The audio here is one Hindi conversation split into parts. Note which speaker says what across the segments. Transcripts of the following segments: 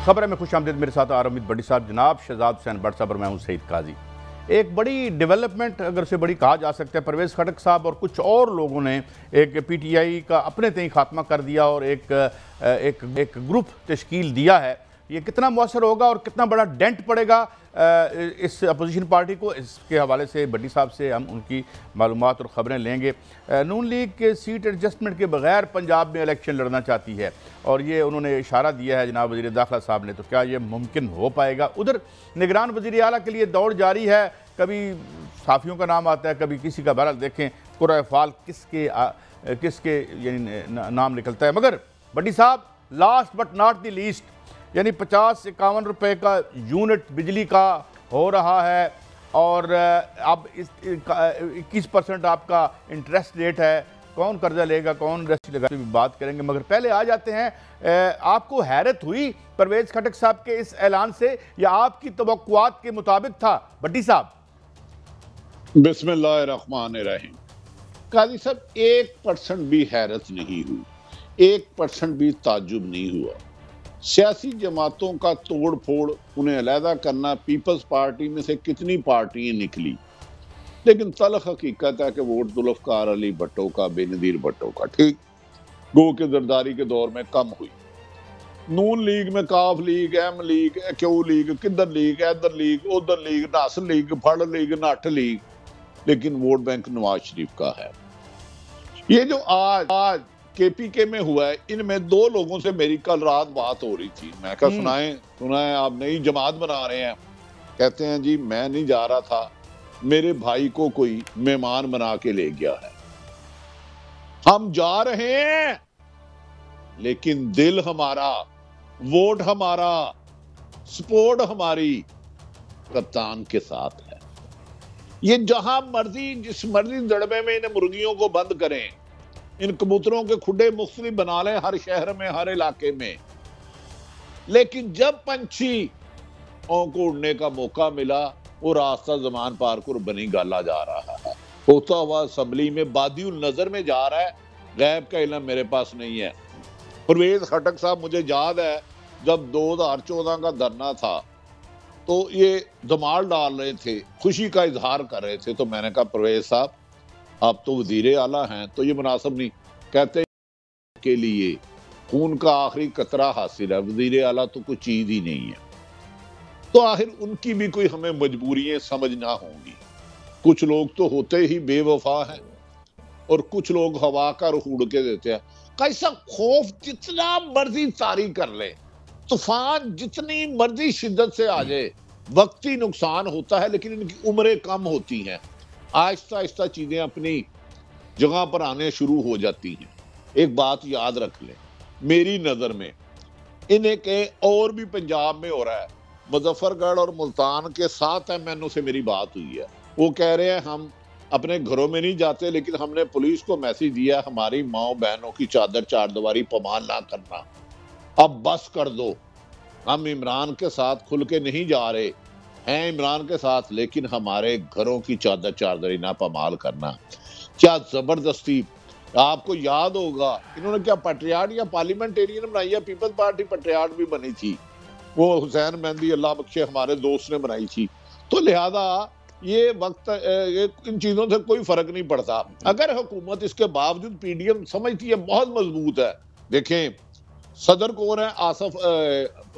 Speaker 1: खबर में खुश आमदीद। मेरे साथ आरमित बड़ी साहब, जनाब शहजाद हुसैन भट्ट साहब और मैं हूँ सईद काजी। एक बड़ी डेवलपमेंट अगर से बड़ी कहा जा सकता है, परवेज़ खटक साहब और कुछ और लोगों ने एक PTI का अपने तय खात्मा कर दिया और एक ग्रुप तश्कील दिया है। ये कितना मौसर होगा और कितना बड़ा डेंट पड़ेगा इस अपोजिशन पार्टी को, इसके हवाले से बड्डी साहब से हम उनकी मालूमात और ख़बरें लेंगे। नून लीग के सीट एडजस्टमेंट के बगैर पंजाब में इलेक्शन लड़ना चाहती है और ये उन्होंने इशारा दिया है जनाब वज़ीर दाखिला साहब ने। तो क्या ये मुमकिन हो पाएगा? उधर निगरान वज़ीर आला के लिए दौड़ जारी है। कभी साफ़ियों का नाम आता है, कभी किसी का। बहरहाल देखें कुर्रा फ़ाल किसके यानी नाम निकलता है। मगर बड्डी साहब, last but not the least, यानी 50-51 रुपये का यूनिट बिजली का हो रहा है और अब 21% आपका इंटरेस्ट रेट है। कौन कर्जा लेगा, कौन रस्सी लगा, तो भी बात करेंगे। मगर पहले आ जाते हैं, आपको हैरत हुई परवेज़ खटक साहब के इस ऐलान से या आपकी तवक्कुआत के मुताबिक था? बड्डी साहब।
Speaker 2: बिस्मिल्लाहिर्रहमानिर्रहीम। काजी साहब, 1% भी हैरत नहीं हुई, 1% भी ताज्जुब नहीं हुआ। सियासी जमातों का तोड़ फोड़, उन्हें अलहदा करना, पीपल्स पार्टी में से कितनी पार्टियां निकली, लेकिन तल्ख हकीकत है कि वोट जुल्फ़कार अली भट्टो का, बेनज़ीर भट्टो का, ठीक गो के जरदारी के दौर में कम हुई। नून लीग में काफ league, M league, Q league, किधर लीग, इधर लीग, उधर लीग, नस लीग, फड़ लीग, नठ लीग, लेकिन वोट बैंक नवाज शरीफ का है। ये जो आज KPK में हुआ है, इनमें 2 लोगों से मेरी कल रात बात हो रही थी। मैं कहा सुनाए आप नई जमात बना रहे हैं। कहते हैं जी मैं नहीं जा रहा था, मेरे भाई को कोई मेहमान बना के ले गया है। हम जा रहे हैं लेकिन दिल हमारा, वोट हमारा, सपोर्ट हमारी कप्तान के साथ है। ये जहां मर्जी जिस मर्जी दड़बे में इन्हें मुर्गियों को बंद करें, इन कबूतरों के खुडे मुख्तलिफ बना लें हर शहर में, हर इलाके में, लेकिन जब पंछी को उड़ने का मौका मिला, वो रास्ता जमान पारकुर बनी गाला जा रहा है, होता हुआ असम्बली में बादियुल नजर में जा रहा है। गैब का इल्म मेरे पास नहीं है। परवेज़ खटक साहब, मुझे याद है जब 2014 का धरना था तो ये धमाल डाल रहे थे, खुशी का इजहार कर रहे थे, तो मैंने कहा परवेज़ साहब आप तो वज़ीर आला हैं, तो ये मुनासिब नहीं। कहते के लिए खून का आखिरी कतरा हासिल है, वज़ीर आला तो कोई चीज ही नहीं है। तो आखिर उनकी भी कोई हमें मजबूरियां समझना होंगी। कुछ लोग तो होते ही बेवफा हैं और कुछ लोग हवा का रुख उड़ के देते हैं। कैसा खौफ जितना मर्जी तारी कर ले, तूफान जितनी मर्जी शिद्दत से आ जाए, वक्ती नुकसान होता है, लेकिन इनकी उम्रें कम होती हैं। आहिस्ता आहिस्ता चीजें अपनी जगह पर आने शुरू हो जाती हैं। एक बात याद रख लें, मेरी नजर में इन्हें के और भी पंजाब में हो रहा है। मुजफ्फरगढ़ और मुल्तान के 7 MNO से मेरी बात हुई है। वो कह रहे हैं हम अपने घरों में नहीं जाते, लेकिन हमने पुलिस को मैसेज दिया हमारी माओ बहनों की चादर चारदीवारी पमाल ना करना, अब बस कर दो। हम इमरान के साथ खुल के नहीं जा रहे हैं, इमरान के साथ, लेकिन हमारे घरों की चादर चारदरी ना पमाल करना। क्या जबरदस्ती! आपको याद होगा इन्होंने क्या पट्रियार्ड या पार्लियामेंटेरियन बनाई है, पीपल्स पार्टी पट्रियार्ड भी बनी थी, वो हुसैन मेहंदी अल्लाह बख्शे हमारे दोस्त ने बनाई थी। तो लिहाजा ये वक्त इन चीजों से कोई फर्क नहीं पड़ता। अगर हुकूमत इसके बावजूद PDM समझती है बहुत मजबूत है। देखें सदर कौन है, आसफ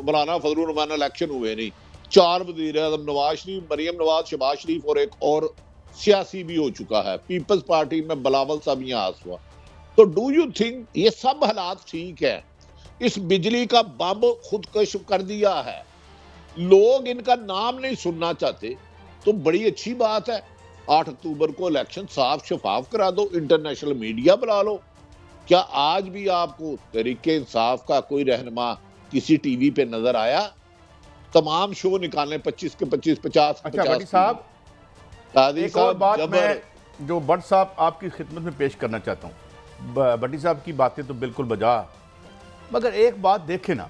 Speaker 2: मौलाना फजलुर रहमान, इलेक्शन हुए नहीं, 4 वज़ीर आज़म, नवाज शरीफ, मरियम नवाज, शहबाज शरीफ और एक और सियासी भी हो चुका है। पीपल्स पार्टी में बिलावल साहब यहाँ हुआ। तो डू यू थिंक ये सब हालात ठीक है? इस बिजली का बम खुदकश कर दिया है, लोग इनका नाम नहीं सुनना चाहते, तो बड़ी अच्छी बात है। 8 अक्टूबर को इलेक्शन साफ शफाफ करा दो, इंटरनेशनल मीडिया बुला लो। क्या आज भी आपको तहरीके इंसाफ का कोई रहनुमा किसी टीवी पे नजर आया? तमाम शो निकालने 25 के 25, 50
Speaker 1: अच्छा बड्डी साहब, एक और बात मैं जो भट्ट साहब आपकी खिदमत में पेश करना चाहता हूँ। बड्डी साहब की बातें तो बिल्कुल बजा, मगर एक बात देखें ना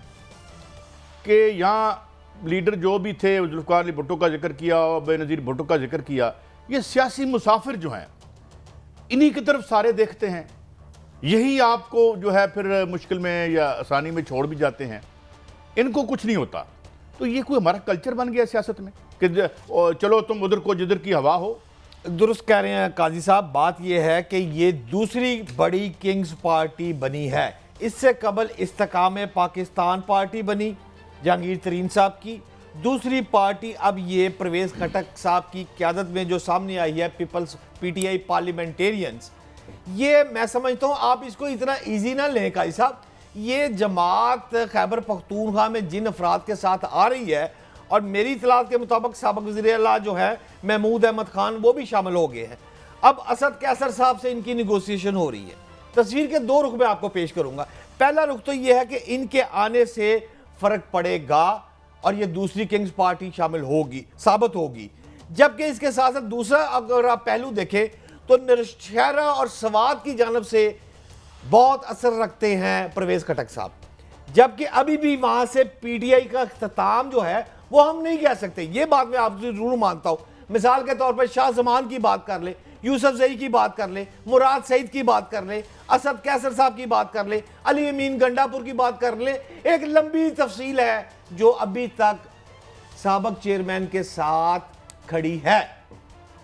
Speaker 1: कि यहाँ लीडर जो भी थे, जुल्फ़िकार अली भुट्टो का जिक्र किया और बेनज़ीर भुट्टो का जिक्र किया, ये सियासी मुसाफिर जो हैं इन्हीं की तरफ सारे देखते हैं, यही आपको जो है फिर मुश्किल में या आसानी में छोड़ भी जाते हैं। इनको कुछ नहीं होता। तो ये कोई हमारा कल्चर बन गया सियासत में कि चलो तुम उधर को जिधर की हवा हो।
Speaker 3: दुरुस्त कह रहे हैं काजी साहब। बात यह है कि ये दूसरी बड़ी किंग्स पार्टी बनी है। इससे कबल इस्तेकाम पाकिस्तान पार्टी बनी जहांगीर तरीन साहब की। दूसरी पार्टी अब ये परवेज़ खटक साहब की क़यादत में जो सामने आई है, पीपल्स PTI पार्लियामेंटेरियंस, ये मैं समझता हूँ आप इसको इतना ईजी ना लें काजी साहब। ये जमात खैबर पख्तूनख्वा में जिन अफराद के साथ आ रही है, और मेरी इतलात के मुताबिक साबिक वज़ीर-ए-आला जो है महमूद अहमद खान, वो भी शामिल हो गए हैं। अब असद कैसर साहब से इनकी निगोसिएशन हो रही है। तस्वीर के दो रुख में आपको पेश करूंगा। पहला रुख तो यह है कि इनके आने से फर्क पड़ेगा और ये दूसरी किंग्स पार्टी शामिल होगी, साबित होगी। जबकि इसके साथ साथ दूसरा अगर आप पहलू देखें तो नौशहरा और सवात की जानब से बहुत असर रखते हैं परवेज़ खटक साहब, जबकि अभी भी वहां से PTI का इख्तिताम जो है वो हम नहीं कह सकते। ये बात मैं आपसे जरूर मानता हूं। मिसाल के तौर पर शाह जमान की बात कर ले, यूसुफ जई की बात कर ले, मुराद सईद की बात कर ले, असद कैसर साहब की बात कर ले, अली अमीन गंडापुर की बात कर ले। एक लंबी तफसील है जो अभी तक साबिक चेयरमैन के साथ खड़ी है।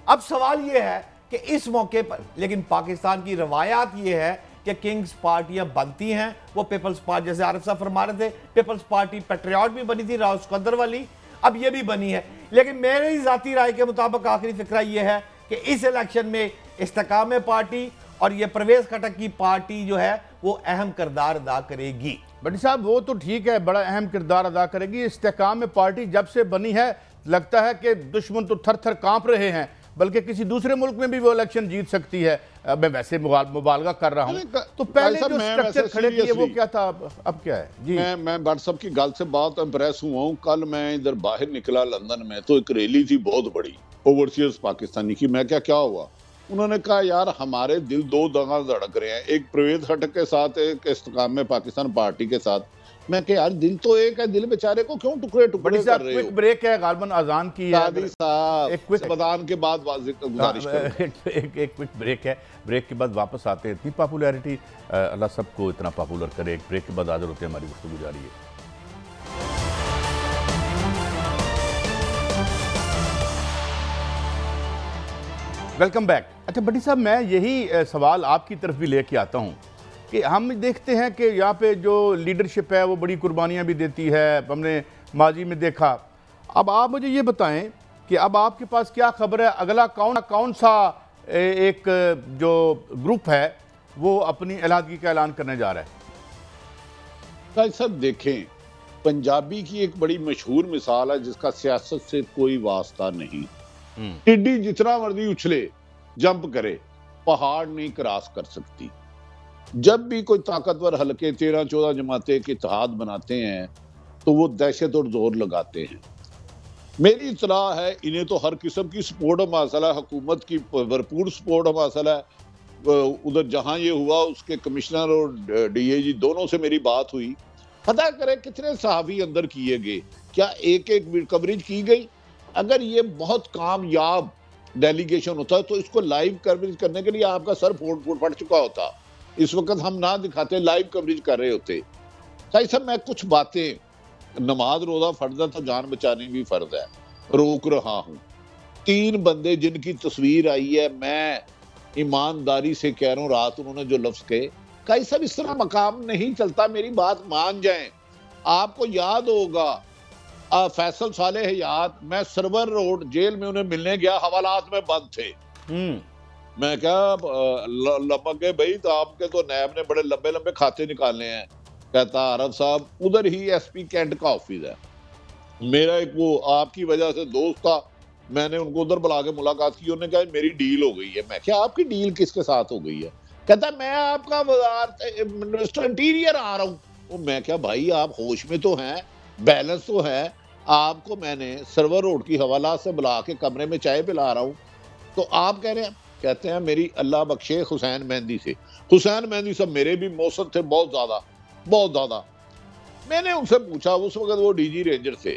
Speaker 3: अब सवाल यह है कि इस मौके पर, लेकिन पाकिस्तान की रवायात यह है कि किंग्स पार्टियां बनती हैं। वो पीपल्स पार्टी, जैसे आरिफ साहब फरमा रहे थे, पीपल्स पार्टी पेट्रियाट भी बनी थी राव सिकंदर वाली, अब ये भी बनी है। लेकिन मेरी जाती राय के मुताबिक आखिरी फिक्रा यह है कि इस इलेक्शन में इस्तेकाम पार्टी और ये परवेज़ खटक की पार्टी जो है वो अहम किरदार अदा करेगी।
Speaker 1: बड़ी साहब वो तो ठीक है, बड़ा अहम किरदार अदा करेगी। इस्तेकाम पार्टी जब से बनी है लगता है कि दुश्मन तो थर थर कांप रहे हैं, बल्कि किसी दूसरे मुल्क में भी वो इलेक्शन जीत सकती है। मैं वैसे मुबालगा कर रहा हूँ। तो पहले जो स्ट्रक्चर खड़े किए वो क्या था, अब क्या है जी?
Speaker 2: मैं भट्ट साहब की गल से बहुत इंप्रेस हुआ हूँ। कल मैं इधर बाहर निकला लंदन में, तो एक रैली थी बहुत बड़ी ओवरसीज पाकिस्तानी की। मैं क्या हुआ? उन्होंने कहा यार हमारे दिल दो दगा धड़क रहे हैं, एक परवेज़ खटक के साथ, एक इस्तेकाम पाकिस्तान पार्टी के साथ। मैं कहा यार दिल तो एक है, दिल बेचारे को क्यों टुकड़े टुकड़े कर रहे हो?
Speaker 1: क्विक ब्रेक है, गालबन अजान की है।
Speaker 2: एक क्विक अजान के बाद गुजारिश
Speaker 1: एक क्विक ब्रेक है, ब्रेक के बाद वापस आते हैं। इतनी पॉपुलैरिटी, अल्लाह सबको इतना पॉपुलर करे। एक ब्रेक के बाद हाजिर होते हैं, हमारी गुफ्तगू जारी है। Welcome back. अच्छा बड़ी साहब, मैं यही सवाल आपकी तरफ भी लेके आता हूँ कि हम देखते हैं कि यहाँ पे जो लीडरशिप है वो बड़ी कुर्बानियाँ भी देती है, हमने माजी में देखा। अब आप मुझे ये बताएं कि अब आपके पास क्या खबर है, अगला कौन सा एक जो ग्रुप है वो अपनी अलहदगी का ऐलान करने जा रहा है?
Speaker 2: भाई साहब देखें, पंजाबी की एक बड़ी मशहूर मिसाल है जिसका सियासत से कोई वास्ता नहीं। टिड्डी जितना मर्जी उछले, जंप करे, पहाड़ नहीं क्रॉस कर सकती। जब भी कोई ताकतवर हलके 13-14 जमातें के इत्तेहाद बनाते हैं तो वो दहशत और जोर लगाते हैं। मेरी इतलाह है इन्हें तो हर किस्म की सपोर्ट हासिल है, हुकूमत की भरपूर सपोर्ट हासिल है। उधर जहां ये हुआ उसके कमिश्नर और DIG दोनों से मेरी बात हुई। पता करें कितने सहाफ़ी अंदर किए गए, क्या एक कवरेज की गई? अगर ये बहुत कामयाब डेलीगेशन होता है तो इसको लाइव कवरेज करने के लिए आपका सर फट चुका होता। इस वक्त हम ना दिखाते, लाइव कवरेज कर रहे होते। भाई साहब मैं कुछ बातें, नमाज रोजा फर्ज है तो जान बचानी भी फर्ज है, रोक रहा हूं। 3 बंदे जिनकी तस्वीर आई है, मैं ईमानदारी से कह रहा हूं, रात उन्होंने जो लफ्ज कहे, कई सब इस तरह मकाम नहीं चलता। मेरी बात मान जाएं। आपको याद होगा फैसल साले हयात, मैं सरवर रोड जेल में उन्हें मिलने गया, हवालात में बंद थे। मैं क्या लपक गए भाई, तो आपके तो नैब ने बड़े लंबे लंबे खाते निकालने हैं। कहता आरफ साहब उधर ही SP कैंट का ऑफिस है, मेरा एक वो आपकी वजह से दोस्त था, मैंने उनको उधर बुला के मुलाकात की। उन्होंने कहा मेरी डील हो गई है। मैं क्या आपकी डील किसके साथ हो गई है? कहता मैं आपका मिनिस्टर इंटीरियर आ रहा हूँ। मैं क्या भाई आप होश में तो हैं, बैलेंस तो है, आपको मैंने सरवर रोड की हवाला से बुला के कमरे में चाय पिला रहा हूँ, तो आप कह रहे हैं? कहते हैं मेरी अल्लाह बख्शे हुसैन मेहंदी से। हुसैन मेहंदी सब मेरे भी मौसम थे बहुत ज्यादा। मैंने उनसे पूछा, उस वक्त वो DG रेंजर थे।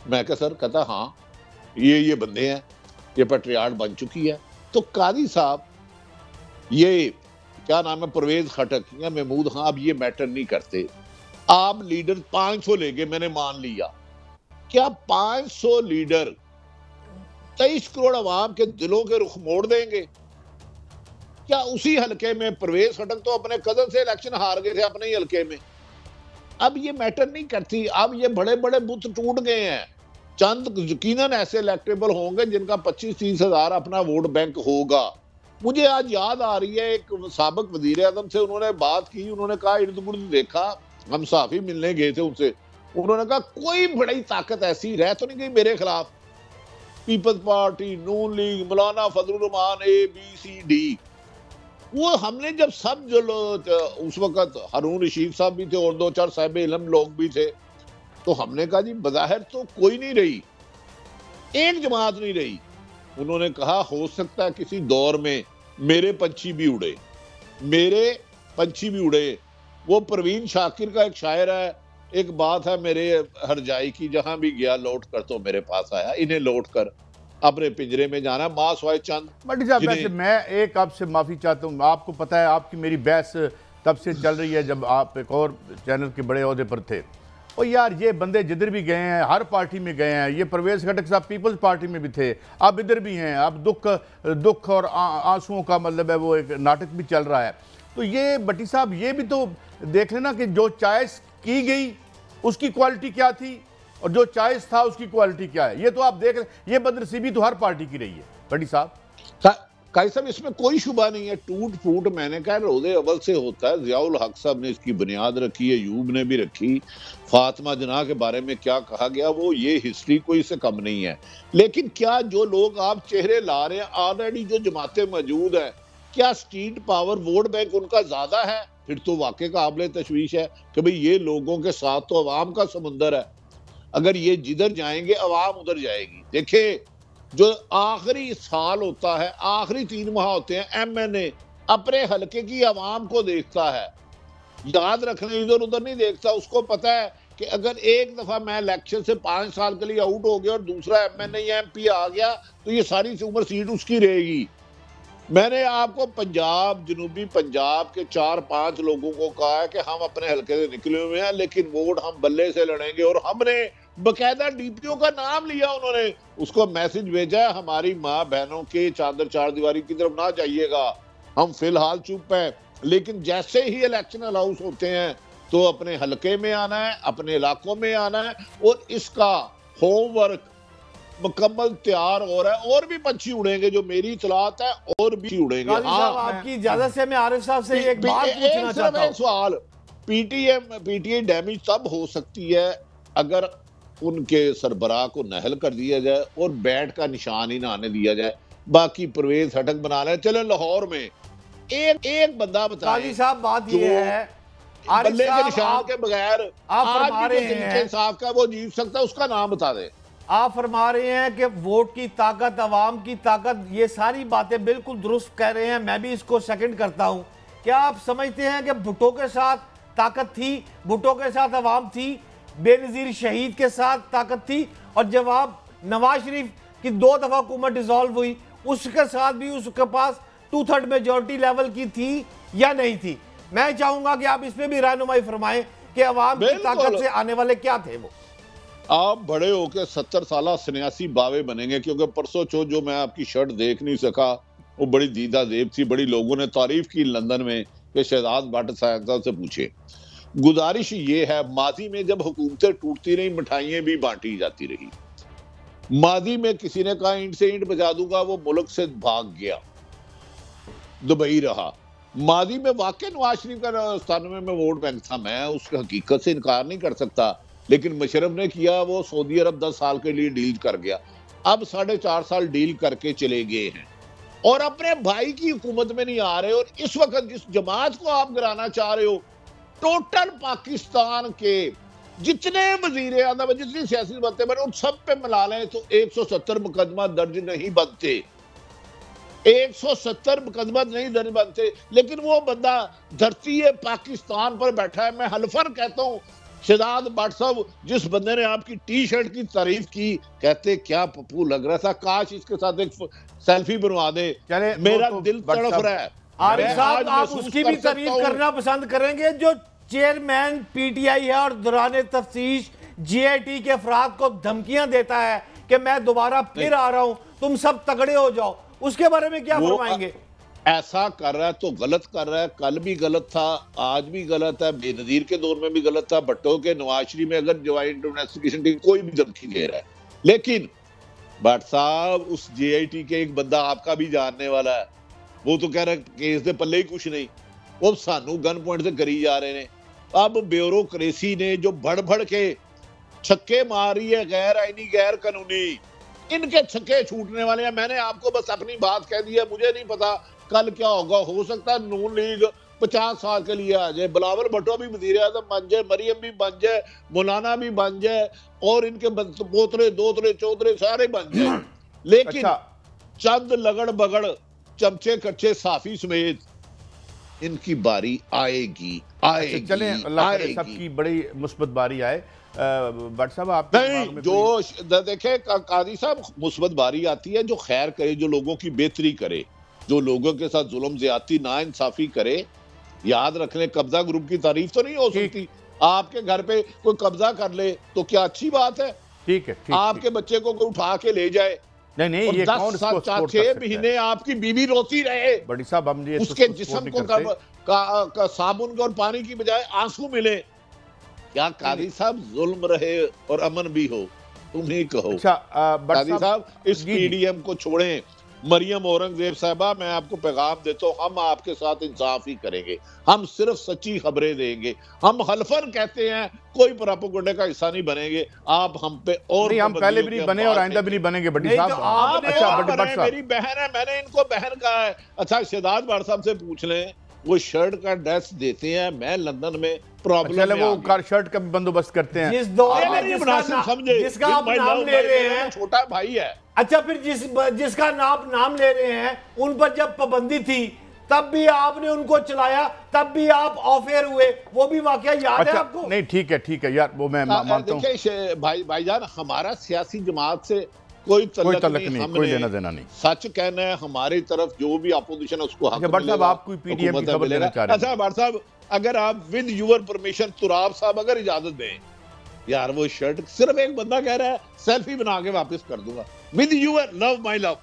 Speaker 2: मैं क्या सर? कहता हाँ ये बंदे हैं, ये पेट्रियाट बन चुकी है। तो कादी साहब ये क्या नाम है, परवेज़ खटक या महमूद खां, अब ये मैटर नहीं करते। आप लीडर 500 ले गए, मैंने मान लिया, क्या 500 लीडर 23 करोड़ अवाम के दिलों के रुख मोड़ देंगे? क्या उसी हलके में परवेज खटक तो अपने कदम से इलेक्शन हार गए थे अपने ही हलके में। अब ये मैटर नहीं करती, अब ये बड़े बड़े बुत टूट गए हैं। चंद यकीनन ऐसे इलेक्टेबल होंगे जिनका 25-30 हजार अपना वोट बैंक होगा। मुझे आज याद आ रही है एक साबिक वजीर आजम से उन्होंने बात की, उन्होंने कहा इर्द गिर्द देखा, हम साफी मिलने गए थे उनसे, उन्होंने कहा कोई बड़ी ताकत ऐसी रह तो नहीं गई मेरे खिलाफ, पीपल्स पार्टी, नून लीग, मौलाना फजलुर रहमान, ABCD। वो हमने जब सब जो लोग उस वक्त हारून रशीद साहब भी थे और 2-4 साहिब इल्म लोग भी थे, तो हमने कहा जी बज़ाहिर तो कोई नहीं रही, एक जमात नहीं रही। उन्होंने कहा हो सकता है किसी दौर में मेरे पंछी भी उड़े, मेरे पंछी भी उड़े। वो परवीन शाकिर का एक शायर है, एक बात है मेरे हरजाई की, जहां भी गया लौट कर तो मेरे पास आया, इन्हें लौट कर अपने पिंजरे में जाना, मां सवाए चंद।
Speaker 1: बट साहब वैसे मैं एक आपसे माफ़ी चाहता हूँ, आपको पता है आपकी मेरी बहस तब से चल रही है जब आप एक और चैनल के बड़े ओहदे पर थे। और यार ये बंदे जिधर भी गए हैं हर पार्टी में गए हैं, ये परवेज खटक साहब पीपल्स पार्टी में भी थे, अब इधर भी हैं, अब दुख और आंसुओं का मतलब है वो एक नाटक भी चल रहा है। तो ये भट्टी साहब ये भी तो देख लेना कि जो चॉइस की गई उसकी क्वालिटी क्या थी और जो चॉइस था उसकी क्वालिटी क्या है। ये तो आप देख रहे, ये बदनसीबी तो हर पार्टी की रही है भट्टी साहब।
Speaker 2: काई साहब इसमें कोई शुबा नहीं है, टूट फूट मैंने कहा रोज़े अव्वल से होता है। ज़ियाउल हक साहब ने इसकी बुनियाद रखी है, यूब ने भी रखी, फातिमा जना के बारे में क्या कहा गया वो ये हिस्ट्री कोई से कम नहीं है। लेकिन क्या जो लोग आप चेहरे ला रहे हैं, ऑलरेडी जो जमातें मौजूद हैं, क्या स्ट्रीट पावर वोट बैंक उनका ज्यादा है? फिर तो वाकई काबिल तशवीश है कि भाई ये लोगों के साथ तो अवाम का समुंदर है, अगर ये जिधर जाएंगे अवाम उधर जाएगी। देखिए जो आखिरी साल होता है, आखिरी 3 माह होते हैं, MNA अपने हलके की आवाम को देखता है, याद रखना इधर उधर नहीं देखता। उसको पता है कि अगर एक दफा मैं इलेक्शन से 5 साल के लिए आउट हो गया और दूसरा MNA या MP आ गया तो ये सारी उम्र सीट उसकी रहेगी। मैंने आपको पंजाब, जनूबी पंजाब के 4-5 लोगों को कहा है कि हम अपने हलके से निकले हुए हैं लेकिन वोट हम बल्ले से लड़ेंगे, और हमने बकायदा DPO का नाम लिया, उन्होंने उसको मैसेज भेजा है हमारी माँ बहनों के चादर चार दीवारी की तरफ ना जाइएगा, हम फिलहाल चुप हैं। लेकिन जैसे ही इलेक्शन अनाउंस होते हैं तो अपने हलके में आना है, अपने इलाकों में आना है, और इसका होमवर्क मुकम्मल तैयार हो रहा है। और भी पंछी उड़ेंगे, जो मेरी इतलात है और भी उड़ेंगे।
Speaker 3: आपकी इजाजत से मैं आरिफ साहब से एक बात पूछना चाहता हूं।
Speaker 2: सवाल, PTI डैमेज तब हो सकती है अगर उनके सरबराह को नहल कर दिया जाए और बैट का निशान ही ना आने दिया जाए। बाकी परवेज खटक बना रहे, चले लाहौर में एक बंदा बताएं
Speaker 3: साहब, बात ये है
Speaker 2: बल्ले के निशान के बगैर आज भी इंसाफ का वो जीत सकता है, उसका नाम बता दे।
Speaker 3: आप फरमा रहे हैं कि वोट की ताकत, अवाम की ताकत, ये सारी बातें बिल्कुल दुरुस्त कह रहे हैं, मैं भी इसको सेकंड करता हूं। क्या आप समझते हैं कि भुट्टो के साथ ताकत थी, भुट्टो के साथ अवाम थी, बेनज़ीर शहीद के साथ ताकत थी, और जवाब नवाज शरीफ की 2 दफा हुकूमत डिसॉल्व हुई उसके साथ भी उसके पास 2/3 मेजॉरिटी लेवल की थी या नहीं थी? मैं चाहूंगा कि आप इसमें भी रहनुमाई फरमाएं कि अवाम की ताकत से आने वाले क्या थे वो।
Speaker 2: आप बड़े होकर 70 साल सन्यासी बावे बनेंगे, क्योंकि परसों चौथ जो मैं आपकी शर्ट देख नहीं सका वो बड़ी दीदा देव थी, बड़ी लोगों ने तारीफ की लंदन में कि शहजाद भट्ट साहब से पूछे। गुजारिश ये है, माजी में जब हुकूमतें टूटती रही मिठाइयां भी बांटी जाती रही। माजी में किसी ने कहा ईंट से ईंट बजा दूंगा, वो मुल्क से भाग गया, दुबई रहा। माजी में वाकई नवाज शरीफ का 97 में वोट बैंक था, मैं उस हकीकत से इनकार नहीं कर सकता, लेकिन मुशर्रफ ने किया, वो सऊदी अरब 10 साल के लिए डील कर गया, अब 4.5 साल डील करके चले गए हैं और अपने भाई की हुकूमत में नहीं आ रहे। और इस वक्त जिस जमात को आप गिराना चाह रहे हो, टोटल पाकिस्तान के जितने वजीर आज़म, जितनी सियासी बातें बने, उन सब पे मिला लें तो 170 मुकदमा दर्ज नहीं बनते, 170 मुकदमा नहीं दर्ज बनते। लेकिन वो बंदा धरती पाकिस्तान पर बैठा है। मैं हल्फन कहता हूं, शहजाद भट्ट साहब, जिस बंदे ने आपकी टी-शर्ट की तारीफ की, कहते क्या पप्पू लग रहा था, काश इसके साथ एक सेल्फी बनवा दे, मेरा दिल तड़प रहा है।
Speaker 3: आरिफ साहब, आप उसकी भी तारीफ करना पसंद करेंगे जो चेयरमैन पीटीआई है और दौरान तफ्तीश जीआईटी के अफराद को धमकियां देता है कि मैं दोबारा फिर आ रहा हूं, तुम सब तगड़े हो जाओ, उसके बारे में क्या फरमाएंगे?
Speaker 2: ऐसा कर रहा है तो गलत कर रहा है। कल भी गलत था, आज भी गलत है, बेनजीर के दौर में भी गलत था, भट्टो के नवाज शरीफ में अगर ज्वाइंट इन्वेस्टिगेशन टीम कोई भी धमकी दे रहा है। लेकिन भट्ट साहब उस जेआईटी के एक बंदा आपका भी जानने वाला है, वो तो कह रहा है केस दे पल्ले ही कुछ नहीं, वो सानू गन पॉइंट से करी जा रहे हैं। अब ब्यूरोक्रेसी ने जो बढ़ के छक्के मार रही है, गैर आईनी गैर कानूनी, इनके छक्के छूटने वाले हैं। मैंने आपको बस अपनी बात कह दी है, मुझे नहीं पता कल क्या होगा। हो सकता है नून लीग 50 साल के लिए आ जाए, बिलावल भुट्टो भी वजीर आज़म बन जाए, मरियम भी बन जाए, मौलाना भी बन जाए, और इनके पोतरे दोतरे चौधरे सारे बन जाए, लेकिन चंद लगड़ बगड़ चमचे कच्चे साफी समेत इनकी बारी आएगी आएगी।
Speaker 1: चलें, अल्लाह करे सबकी बड़ी मुस्बत बारी आए। भट्ट साहब आप
Speaker 2: नहीं, जो देखे काजी साहब, मुस्बत बारी आती है जो खैर करे, जो लोगों की बेहतरी करे, जो लोगों के साथ जुल्म ज्यादती ना इंसाफी करे। याद रख ले, कब्जा ग्रुप की तारीफ तो नहीं हो सकती। आपके घर पे कोई कब्जा कर ले तो क्या अच्छी बात है?
Speaker 1: ठीक है,
Speaker 2: आपके बच्चे को कोई उठा के ले जाए,
Speaker 1: नहीं, ये
Speaker 2: 10 साल 6 महीने आपकी बीवी रोती रहे,
Speaker 1: बड़ी साहब हम ये
Speaker 2: उसके जिस्म को साबुन और पानी की बजाय आंसू मिले, क्या कादी साहब जुल्म रहे और अमन भी हो? तुम ही कहो।
Speaker 1: अच्छा,
Speaker 2: कादी साहब इस पीडीएम को छोड़ें। मरियम औरंगजेब साहबा, मैं आपको पैगाम देता हूँ, हम आपके साथ इंसाफ ही करेंगे, हम सिर्फ सच्ची खबरें देंगे, हम हल्फन कहते हैं कोई प्रोपेगेंडा का हिस्सा नहीं बनेंगे। आप हम पे और
Speaker 1: नहीं, हम पहले भी नहीं बने और आइंदा भी नहीं बनेंगे। बड़ी साहब,
Speaker 2: अच्छा, मेरी बहन है, मैंने इनको बहन कहा है। अच्छा, शहजाद भट्ट साहब से पूछ लें, वो शर्ट का ड्रेस देते हैं, मैं लंदन में प्रॉब्लम में
Speaker 1: वो कार शर्ट का भी बंदोबस्त करते हैं।
Speaker 3: जिस दौर में जिसका आप नाम ले रहे हैं,
Speaker 2: छोटा भाई है।
Speaker 3: अच्छा, फिर जिसका नाम ले रहे हैं, उन पर जब पाबंदी थी तब भी आपने उनको चलाया, तब भी आप ऑफ एयर हुए, वो भी वाकया याद है आपको?
Speaker 1: नहीं, ठीक है यार, वो मैं मानता हूं।
Speaker 2: देखिए भाईजान, हमारा सियासी जमात से कोई तल्लक नहीं,
Speaker 1: कोई लेना देना नहीं।
Speaker 2: सच कहना है, हमारी तरफ जो भी अपोजिशन है उसको हक
Speaker 1: मिलेगा। आप कोई पीडीएम की खबर लेना चाह रहे हैं?
Speaker 2: अच्छा भट्ट साहब, अगर आप विद यूर परमिशन, तुराब साहब अगर इजाजत दें, यार वो शर्ट सिर्फ एक बंदा कह रहा है सेल्फी बना के वापस कर दूंगा, with your love my love.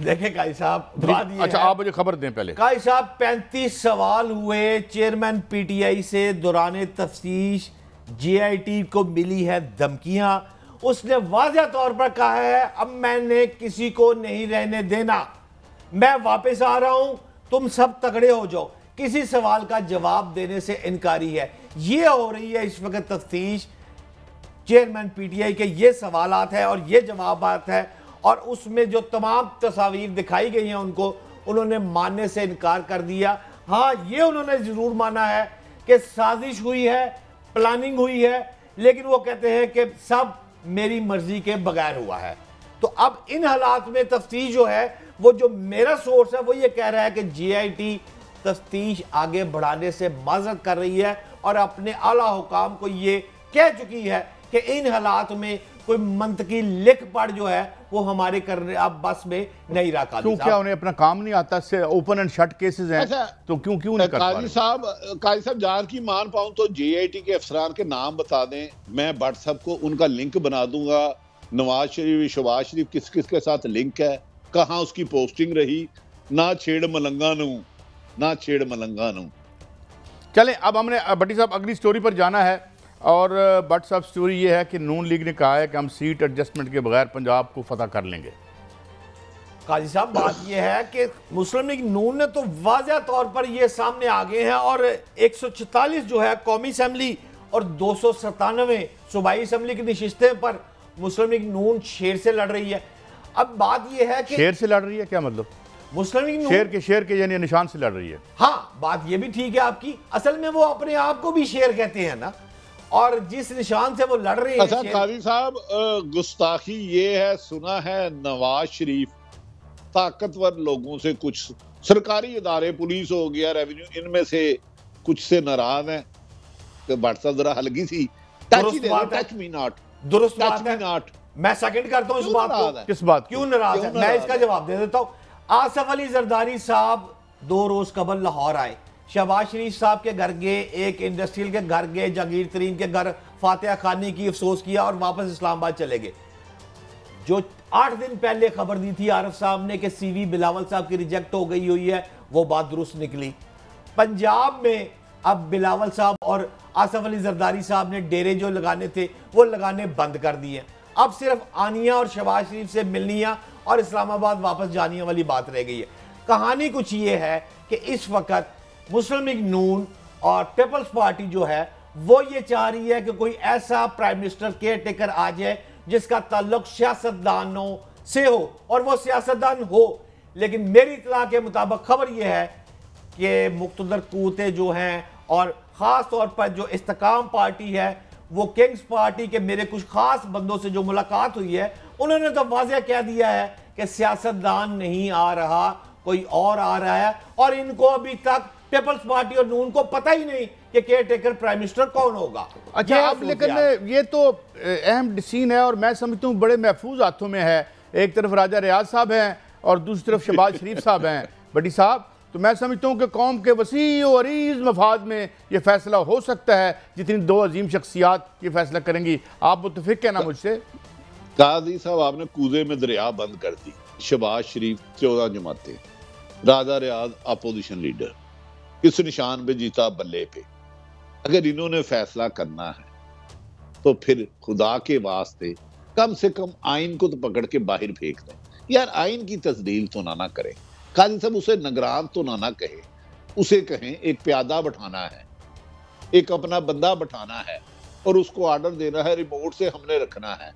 Speaker 3: देखें काई साहब,
Speaker 1: अच्छा आप मुझे खबर दें पहले।
Speaker 3: काई साहब, 35 सवाल हुए चेयरमैन पीटीआई से दौरान तफ्तीश, जीआईटी को मिली है धमकियां। उसने वाज़ेह तौर पर कहा है, अब मैंने किसी को नहीं रहने देना, मैं वापस आ रहा हूं, तुम सब तगड़े हो जाओ। किसी सवाल का जवाब देने से इनकारी है। ये हो रही है इस वक्त तफ्तीश चेयरमैन पीटीआई के, ये सवालात है और ये जवाबात है, और उसमें जो तमाम तस्वीर दिखाई गई हैं उनको उन्होंने मानने से इनकार कर दिया। हाँ, ये उन्होंने जरूर माना है कि साजिश हुई है, प्लानिंग हुई है, लेकिन वो कहते हैं कि सब मेरी मर्जी के बगैर हुआ है। तो अब इन हालात में तफ्तीश जो है, वो जो मेरा सोर्स है वो ये कह रहा है कि जीआईटी तफ्तीश आगे बढ़ाने से माजरत कर रही है और अपने आला हुकाम को ये कह चुकी है कि इन हालात में कोई मंतकी लिख पढ़ जो है वो हमारे करने अब बस में नहीं रहा।
Speaker 1: क्यों, क्या उन्हें अपना काम नहीं आता? से ओपन एंड शट केसेस हैं। अच्छा, तो क्यों नहीं कर पा रहे?
Speaker 2: काजी साहब जान की मान पाऊं तो जीआईटी के अफसरान के नाम बता दें, मैं भट्ट साहब को उनका लिंक बना दूंगा। नवाज शरीफ, शहबाज शरीफ किस किस के साथ लिंक है, कहां उसकी पोस्टिंग रही, ना छेड़ मलंगा नू।
Speaker 1: चलें, अब हमने भट्टी साहब अगली स्टोरी पर जाना है, और भट्ट साहब स्टोरी ये है कि नून लीग ने कहा है कि हम सीट एडजस्टमेंट के बगैर पंजाब को फतह कर लेंगे।
Speaker 3: काजी साहब, बात यह है कि मुस्लिम लीग नून ने तो वाज़ेह तौर पर ये सामने आ गए हैं, और 144 जो है कौमी असम्बली और 297 सूबाई असम्बली की नशिस्तें पर मुस्लिम लीग नून शेर से लड़ रही है। अब बात यह है कि
Speaker 1: शेर से लड़ रही है, क्या मतलब?
Speaker 3: मुस्लिम लीग
Speaker 1: शेर के यानी निशान से लड़ रही है।
Speaker 3: हाँ, बात यह भी ठीक है आपकी। असल में वो अपने आप को भी शेर कहते हैं ना, और जिस निशान से वो लड़ रहे हैं।
Speaker 2: अच्छा काजी साहब, गुस्ताखी ये है, सुना है नवाज शरीफ ताकतवर लोगों से, कुछ सरकारी इदारे, पुलिस हो गया, रेवेन्यू, इनमें से कुछ से नाराज है। तो भट्ट साहब जरा हल्की सी टच मी नॉट,
Speaker 3: दुरुस्त बात है, मैं सेकंड करता हूं इस बात को।
Speaker 1: किस बात?
Speaker 3: क्यों नाराज है? मैं इसका जवाब दे देता हूं। आसिफ अली जरदारी साहब 2 रोज कबल लाहौर आए, शहबाज शरीफ साहब के घर गए, एक इंडस्ट्रियल के घर गए, जहांगीर तरीन के घर फातिहा खानी की, अफसोस किया और वापस इस्लामाबाद चले गए। जो 8 दिन पहले खबर दी थी आरिफ साहब ने कि सीवी बिलावल साहब की रिजेक्ट हो गई हुई है, वो बात दुरुस्त निकली। पंजाब में अब बिलावल साहब और आसफ अली जरदारी साहब ने डेरे जो लगाने थे वो लगाने बंद कर दिए। अब सिर्फ आनिया और शहबाज शरीफ से मिलनिया और इस्लामाबाद वापस जाने वाली बात रह गई है। कहानी कुछ ये है कि इस वक्त मुस्लिम लीग नून और पीपल्स पार्टी जो है वो ये चाह रही है कि कोई ऐसा प्राइम मिनिस्टर केयर टेकर आ जाए जिसका ताल्लुक सियासतदानों से हो, और वो सियासतदान हो। लेकिन मेरी इत्तला के मुताबिक खबर यह है कि मुख्तदर कुव्वतें जो हैं और ख़ास तौर पर जो इस्तेकाम पार्टी है, वो किंग्स पार्टी के मेरे कुछ खास बंदों से जो मुलाकात हुई है उन्होंने तो वाज़ेह कह दिया है कि सियासतदान नहीं आ रहा, कोई और आ रहा है। और इनको अभी तक पीपल्स पार्टी और नून को पता ही नहीं कि केयर टेकर प्राइम मिनिस्टर कौन होगा।
Speaker 1: अच्छा, अब लेकिन ये तो अहम डिसीजन है और मैं समझता हूँ बड़े महफूज हाथों में है। एक तरफ राजा रियाज साहब हैं और दूसरी तरफ शहबाज शरीफ साहब हैं। बड़ी साहब, तो मैं समझता हूँ कि कौम के वसी और अरीज मफाद में ये फैसला हो सकता है जितनी दो अजीम शख्सियात ये फैसला करेंगी। आप मुतफिक है ना मुझसे?
Speaker 2: काजी साहब, आपने कूजे में दरिया बंद कर दी। शहबाज शरीफ 14 जमातें, राजा रियाज अपोजिशन लीडर, किस निशान पे जीता? बल्ले पे। अगर इन्होंने फैसला करना है तो फिर खुदा के वास्ते कम से कम आइन को तो पकड़ के बाहर फेंक दें यार। आइन की तस्दील तो ना करें। काजी साहब, उसे निगरान तो ना कहे, उसे कहें एक प्यादा बैठाना है, एक अपना बंदा बैठाना है और उसको ऑर्डर देना है, रिमोट से हमने रखना है।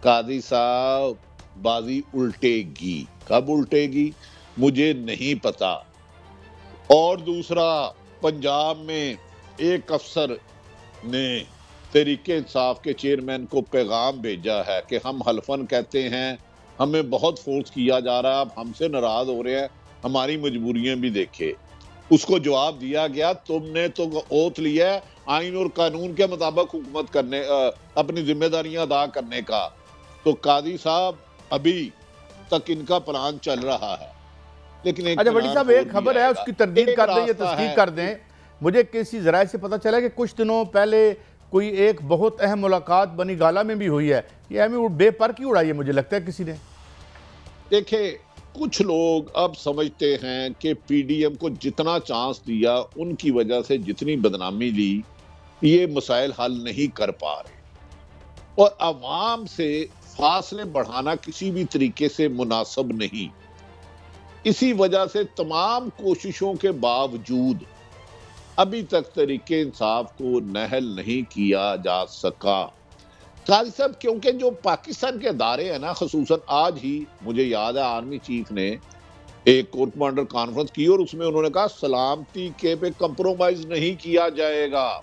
Speaker 2: काजी साहब, बाजी उल्टेगी। कब उल्टेगी मुझे नहीं पता। और दूसरा, पंजाब में एक अफसर ने तहरीके इंसाफ के चेयरमैन को पैगाम भेजा है कि हम हल्फन कहते हैं, हमें बहुत फोर्स किया जा रहा है, आप हमसे नाराज हो रहे हैं, हमारी मजबूरियां भी देखे। उसको जवाब दिया गया, तुमने तो ओथ लिया है आइन और कानून के मुताबिक हुकूमत करने, अपनी जिम्मेदारियां अदा करने का। तो काजी साहब, अभी तक इनका प्लान चल रहा है, लेकिन एक
Speaker 1: अच्छा बड़ी साहब, एक खबर है उसकी तरदीद कर दें या तस्दीक कर दें। मुझे किसी जराये से पता चला कि कुछ दिनों पहले कोई एक बहुत अहम मुलाकात बनी गाला में भी हुई है। ये हमें बेपर की उड़ाई है, मुझे लगता है किसी ने।
Speaker 2: देखे, कुछ लोग अब समझते हैं कि पीडीएम को जितना चांस दिया, उनकी वजह से जितनी बदनामी ली, ये मसाइल हल नहीं कर पा रहे और अवाम से फासले बढ़ाना किसी भी तरीके से मुनासिब नहीं। इसी वजह से तमाम कोशिशों के बावजूद अभी तक तरीके इंसाफ को नहल नहीं किया जा सका। काजी साहब, क्योंकि जो पाकिस्तान के अदारे हैं ना, खसूसन आज ही मुझे याद है आर्मी चीफ ने एक कोर कमांडर कॉन्फ्रेंस की और उसमें उन्होंने कहा सलामती के पे कंप्रोमाइज नहीं किया जाएगा।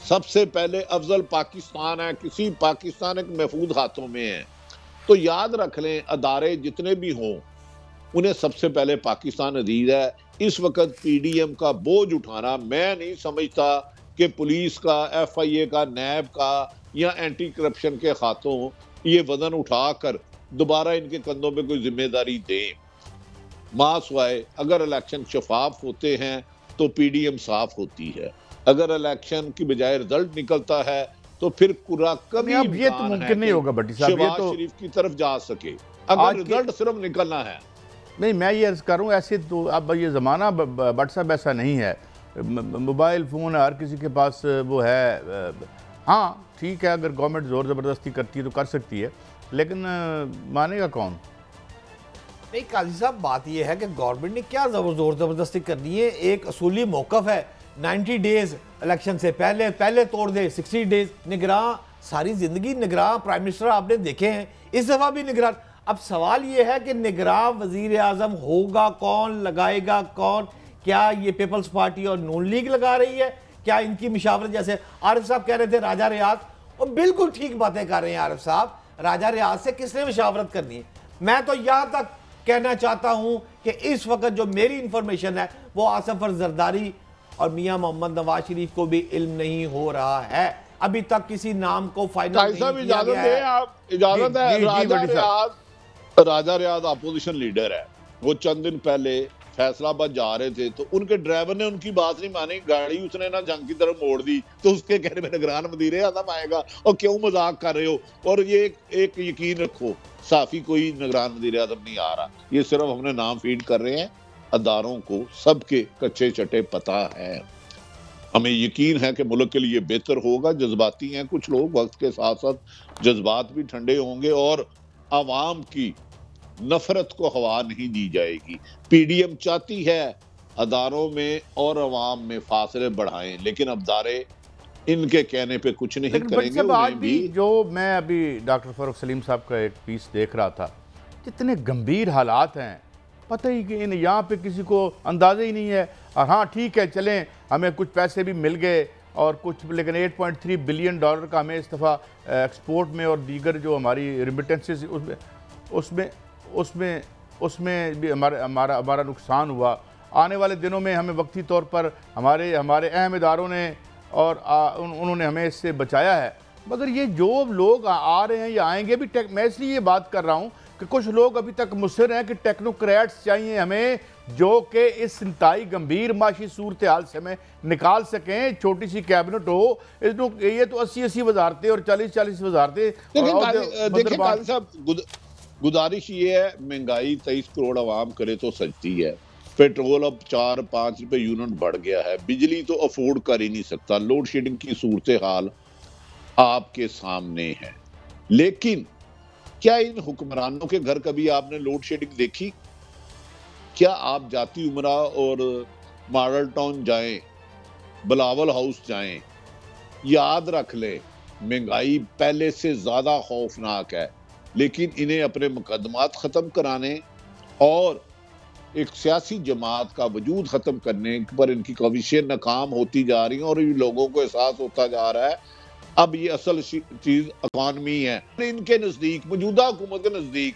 Speaker 2: सबसे पहले अफजल पाकिस्तान है, किसी पाकिस्तान एक महफूज हाथों में है। तो याद रख लें, अदारे जितने भी हों उन्हें सबसे पहले पाकिस्तान अजीज है। इस वक्त पीडीएम का बोझ उठाना, मैं नहीं समझता कि पुलिस का, एफआईए का, नैब का या एंटी करप्शन के हाथों ये वजन उठाकर दोबारा इनके कंधों पे कोई जिम्मेदारी दें। मासवाए, अगर इलेक्शन शफाफ होते हैं तो पीडीएम साफ होती है। अगर इलेक्शन की बजाय रिजल्ट निकलता है तो फिर पूरा कभी
Speaker 1: ये तो मुमकिन नहीं होगा बट्टी साहब, ये तो
Speaker 2: शरीफ की तरफ जा सके अगर रिजल्ट सिर्फ निकलना है।
Speaker 1: नहीं, मैं ये अर्ज करूँ, ऐसे तो अब ये ज़माना बट साहब ऐसा नहीं है। मोबाइल फ़ोन हर किसी के पास वो है। हाँ ठीक है, अगर गवर्नमेंट ज़ोर ज़बरदस्ती करती है तो कर सकती है, लेकिन मानेगा कौन?
Speaker 3: नहीं काजी साहब, बात यह है कि गवर्नमेंट ने क्या ज़ोर ज़बरदस्ती करनी है। एक असूली मौक़िफ़ है 90 डेज़ इलेक्शन से पहले तोड़ दे 60 डेज़। निगरान सारी ज़िंदगी निगरान प्राइम मिनिस्टर आपने देखे हैं, इस दफ़ा भी निगरान। अब सवाल ये है कि निगरान वज़ीर आज़म होगा कौन, लगाएगा कौन? क्या ये पीपल्स पार्टी और नून लीग लगा रही है? क्या इनकी मुशावरत, जैसे आरिफ साहब कह रहे थे राजा रियाज, और बिल्कुल ठीक बातें कर रहे हैं आरिफ साहब, राजा रियाज से किसने मुशावरत करनी है? मैं तो यहाँ तक कहना चाहता हूँ कि इस वक्त जो मेरी इंफॉर्मेशन है वो आसफ जरदारी और मियाँ मोहम्मद नवाज शरीफ को भी इल्म नहीं हो रहा है। अभी तक किसी नाम को फाइनल नहीं किया गया है।
Speaker 2: आप इजाजत है, राजा रियाज अपोजिशन लीडर है। वो चंद दिन पहले फैसलाबाद जा रहे थे तो उनके ड्राइवर ने उनकी बात नहीं मानी, गाड़ी उसने ना जंग की तरफ मोड़ दी, तो उसके कहने में निगरान वज़ीर आज़म आएगा और क्यों मजाक कर रहे हो। और ये एक यकीन रखो, साफी कोई निगरान वज़ीर आज़म नहीं आ रहा, ये सिर्फ हमने नाम फीड कर रहे हैं। अदारों को सबके कच्चे चटे पता है, हमें यकीन है कि मुल्क के लिए बेहतर होगा। जज्बाती हैं कुछ लोग, वक्त के साथ साथ जज्बात भी ठंडे होंगे और आवाम की नफरत को हवा नहीं दी जाएगी। पीडीएम चाहती है अदारों में और अवाम में फासले बढ़ाएं, लेकिन अदारे इनके कहने पे कुछ नहीं करेंगे।
Speaker 1: आज भी जो मैं अभी डॉक्टर फारूक सलीम साहब का एक पीस देख रहा था, कितने गंभीर हालात हैं, पता ही कि इन यहाँ पे किसी को अंदाज़ा ही नहीं है। और हाँ ठीक है, चलें हमें कुछ पैसे भी मिल गए और कुछ, लेकिन 8.3 बिलियन डॉलर का हमें इस दफ़ा एक्सपोर्ट में और दीगर जो हमारी रिमिटेंसेस उसमें भी हमारा नुकसान हुआ। आने वाले दिनों में हमें वक्ती तौर पर हमारे अहम इदारों ने और उन्होंने हमें इससे बचाया है। मगर ये जो लोग आ रहे हैं या आएंगे भी, मैं इसलिए ये बात कर रहा हूँ कि कुछ लोग अभी तक मुस्सिर हैं कि टेक्नोक्रेट्स चाहिए हमें, जो कि इस इंतहाई गंभीर माशी सूरत हाल से हमें निकाल सकें। छोटी सी कैबिनेट हो, ये तो 80 वजारतें और 40 वजारतें।
Speaker 2: देखिए काजी साहब, गुजारिश ये है, महंगाई 23 करोड़ आवाम करे तो सजती है, पेट्रोल अब 4-5 रुपए यूनिट बढ़ गया है, बिजली तो अफोर्ड कर ही नहीं सकता, लोड शेडिंग की सूरत हाल आपके सामने है। लेकिन क्या इन हुक्मरानों के घर कभी आपने लोड शेडिंग देखी? क्या आप जाती उमरा और मॉडल टाउन जाएं, बिलावल हाउस जाएं, याद रख लें महंगाई पहले से ज्यादा खौफनाक है, लेकिन इन्हें अपने मुकदमात खत्म कराने और एक सियासी जमात का वजूद खत्म करने पर इनकी कोशिशें नाकाम होती जा रही हैं और इन लोगों को एहसास होता जा रहा है अब ये असल चीज इकॉनमी है। इनके नजदीक, मौजूदा हुकूमत के नजदीक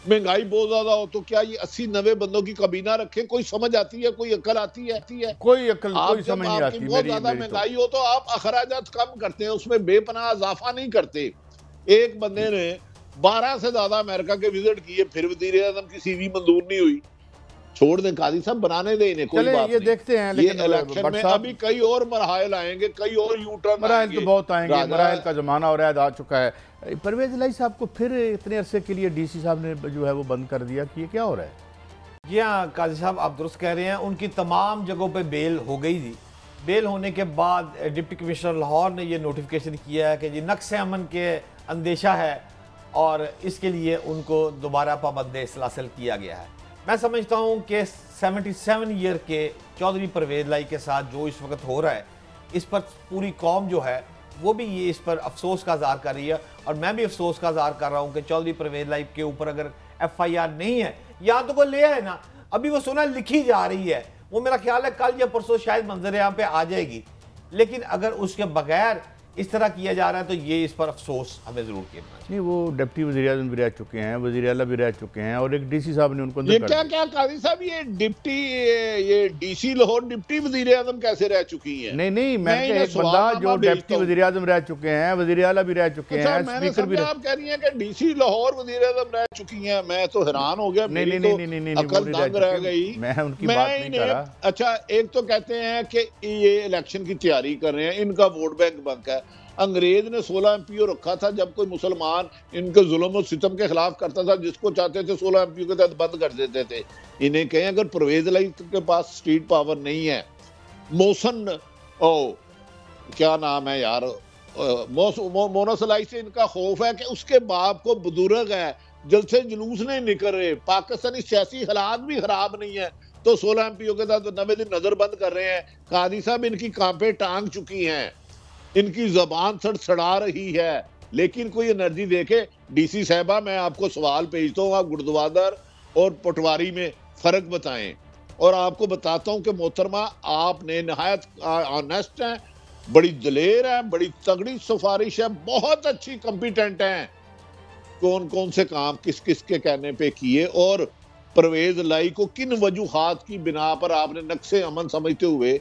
Speaker 2: महंगाई बहुत ज्यादा हो तो क्या ये 80-90 बंदों की काबीना रखे? कोई समझ आती है, कोई अकल आती है?
Speaker 1: कोई अकल, कोई समझ नहीं आती।
Speaker 2: बहुत ज्यादा महंगाई हो तो आप अखराजात कम करते हैं, उसमें बेपनाह इजाफा नहीं करते। एक बंदे ने 12 से ज्यादा अमेरिका के विजिट किए, फिर वज़ीर आज़म की सीवी मंजूर नहीं हुई। छोड़ दें काजी साहब, बनाने दें इन्हें, कोई बात
Speaker 1: ये
Speaker 2: नहीं।
Speaker 1: देखते हैं, लेकिन
Speaker 2: इलेक्शन में अभी कई और मरहल आएंगे, कई और यूटर्न
Speaker 1: मराहल तो बहुत आएंगे, मराहल का जमाना और आ चुका है। परवेज इलाही साहब को फिर इतने अरसे के लिए डीसी साहब ने जो है वो बंद कर दिया, कि ये क्या हो रहा है?
Speaker 3: जी हाँ काजी साहब, आप दुरुस्त कह रहे हैं। उनकी तमाम जगहों पे बेल हो गई थी। बेल होने के बाद डिप्टी कमिश्नर लाहौर ने ये नोटिफिकेशन किया है कि जी नक्श अमन के अंदेशा है और इसके लिए उनको दोबारा पाबंद सलासल किया गया है। मैं समझता हूँ कि 77 ईयर के चौधरी परवेज इलाही के साथ जो इस वक्त हो रहा है, इस पर पूरी कौम जो है वो भी ये इस पर अफसोस का इज़हार कर रही है और मैं भी अफसोस का इज़हार कर रहा हूँ कि चौधरी परवेज इलाही के ऊपर अगर FIR नहीं है, या तो कोई ले है ना, अभी वो सुना लिखी जा रही है, वो मेरा ख्याल है कल या परसों शायद मंजर-ए-आम पे आ जाएगी। लेकिन अगर उसके बगैर इस तरह किया जा रहा है तो ये इस पर अफसोस हमें जरूर करना चाहिए।
Speaker 1: नहीं, वो डिप्टी वज़ीर आज़म भी रह चुके हैं, वज़ीर आला भी रह चुके हैं और एक डीसी साहब ने उनको
Speaker 2: ये क्या काजी साहब, ये डीसी लाहौर डिप्टी वज़ीर आज़म कैसे रह चुकी हैं?
Speaker 1: नहीं, मैं एक बंदा जो डिप्टी वज़ीर आज़म रह चुके हैं, वज़ीर आला भी रह चुके हैं, स्पीकर भी।
Speaker 2: आप कह रही हैं कि डीसी लाहौर वज़ीर आज़म रह चुकी हैं, मैं तो हैरान हो गया।
Speaker 1: नहीं,
Speaker 2: अकल दंग रह गई।
Speaker 1: मैं उनकी बात नहीं कर रहा।
Speaker 2: अच्छा, एक तो कहते हैं कि ये इलेक्शन की तैयारी कर रहे हैं, इनका वोट बैंक बंद है। अंग्रेज ने 16 MPO रखा था, जब कोई मुसलमान इनके जुल्म और सितम के खिलाफ करता था, जिसको चाहते थे 16 MPO के तहत बंद कर देते थे। इन्हें कहें अगर परवेज इलाही के पास स्ट्रीट पावर नहीं है, मोहसन क्या नाम है यार, मोनस इलाही से इनका खौफ है कि उसके बाप को बुजुर्ग है, जलसे जुलूस नहीं निकल रहे, पाकिस्तानी सियासी हालात भी खराब नहीं है, तो 16 MPO के तहत 90 दिन नजर बंद कर रहे हैं। कादी साहब इनकी कांपे टांग चुकी हैं, इनकी जबान सड़सड़ा रही है, लेकिन कोई एनर्जी देखे। डीसी साहबा, मैं आपको सवाल भेजता हूँ, आप गुरुद्वादर और पटवारी में फर्क बताएं। और आपको बताता हूँ कि मोहतरमा आपने नहायत ऑनेस्ट हैं, बड़ी दलेर है, बड़ी तगड़ी सिफारिश है, बहुत अच्छी कॉम्पिटेंट हैं, कौन कौन से काम किस किस के कहने पे किए और परवेज इलाही को किन वजूहात की बिना पर आपने नक्शे अमन समझते हुए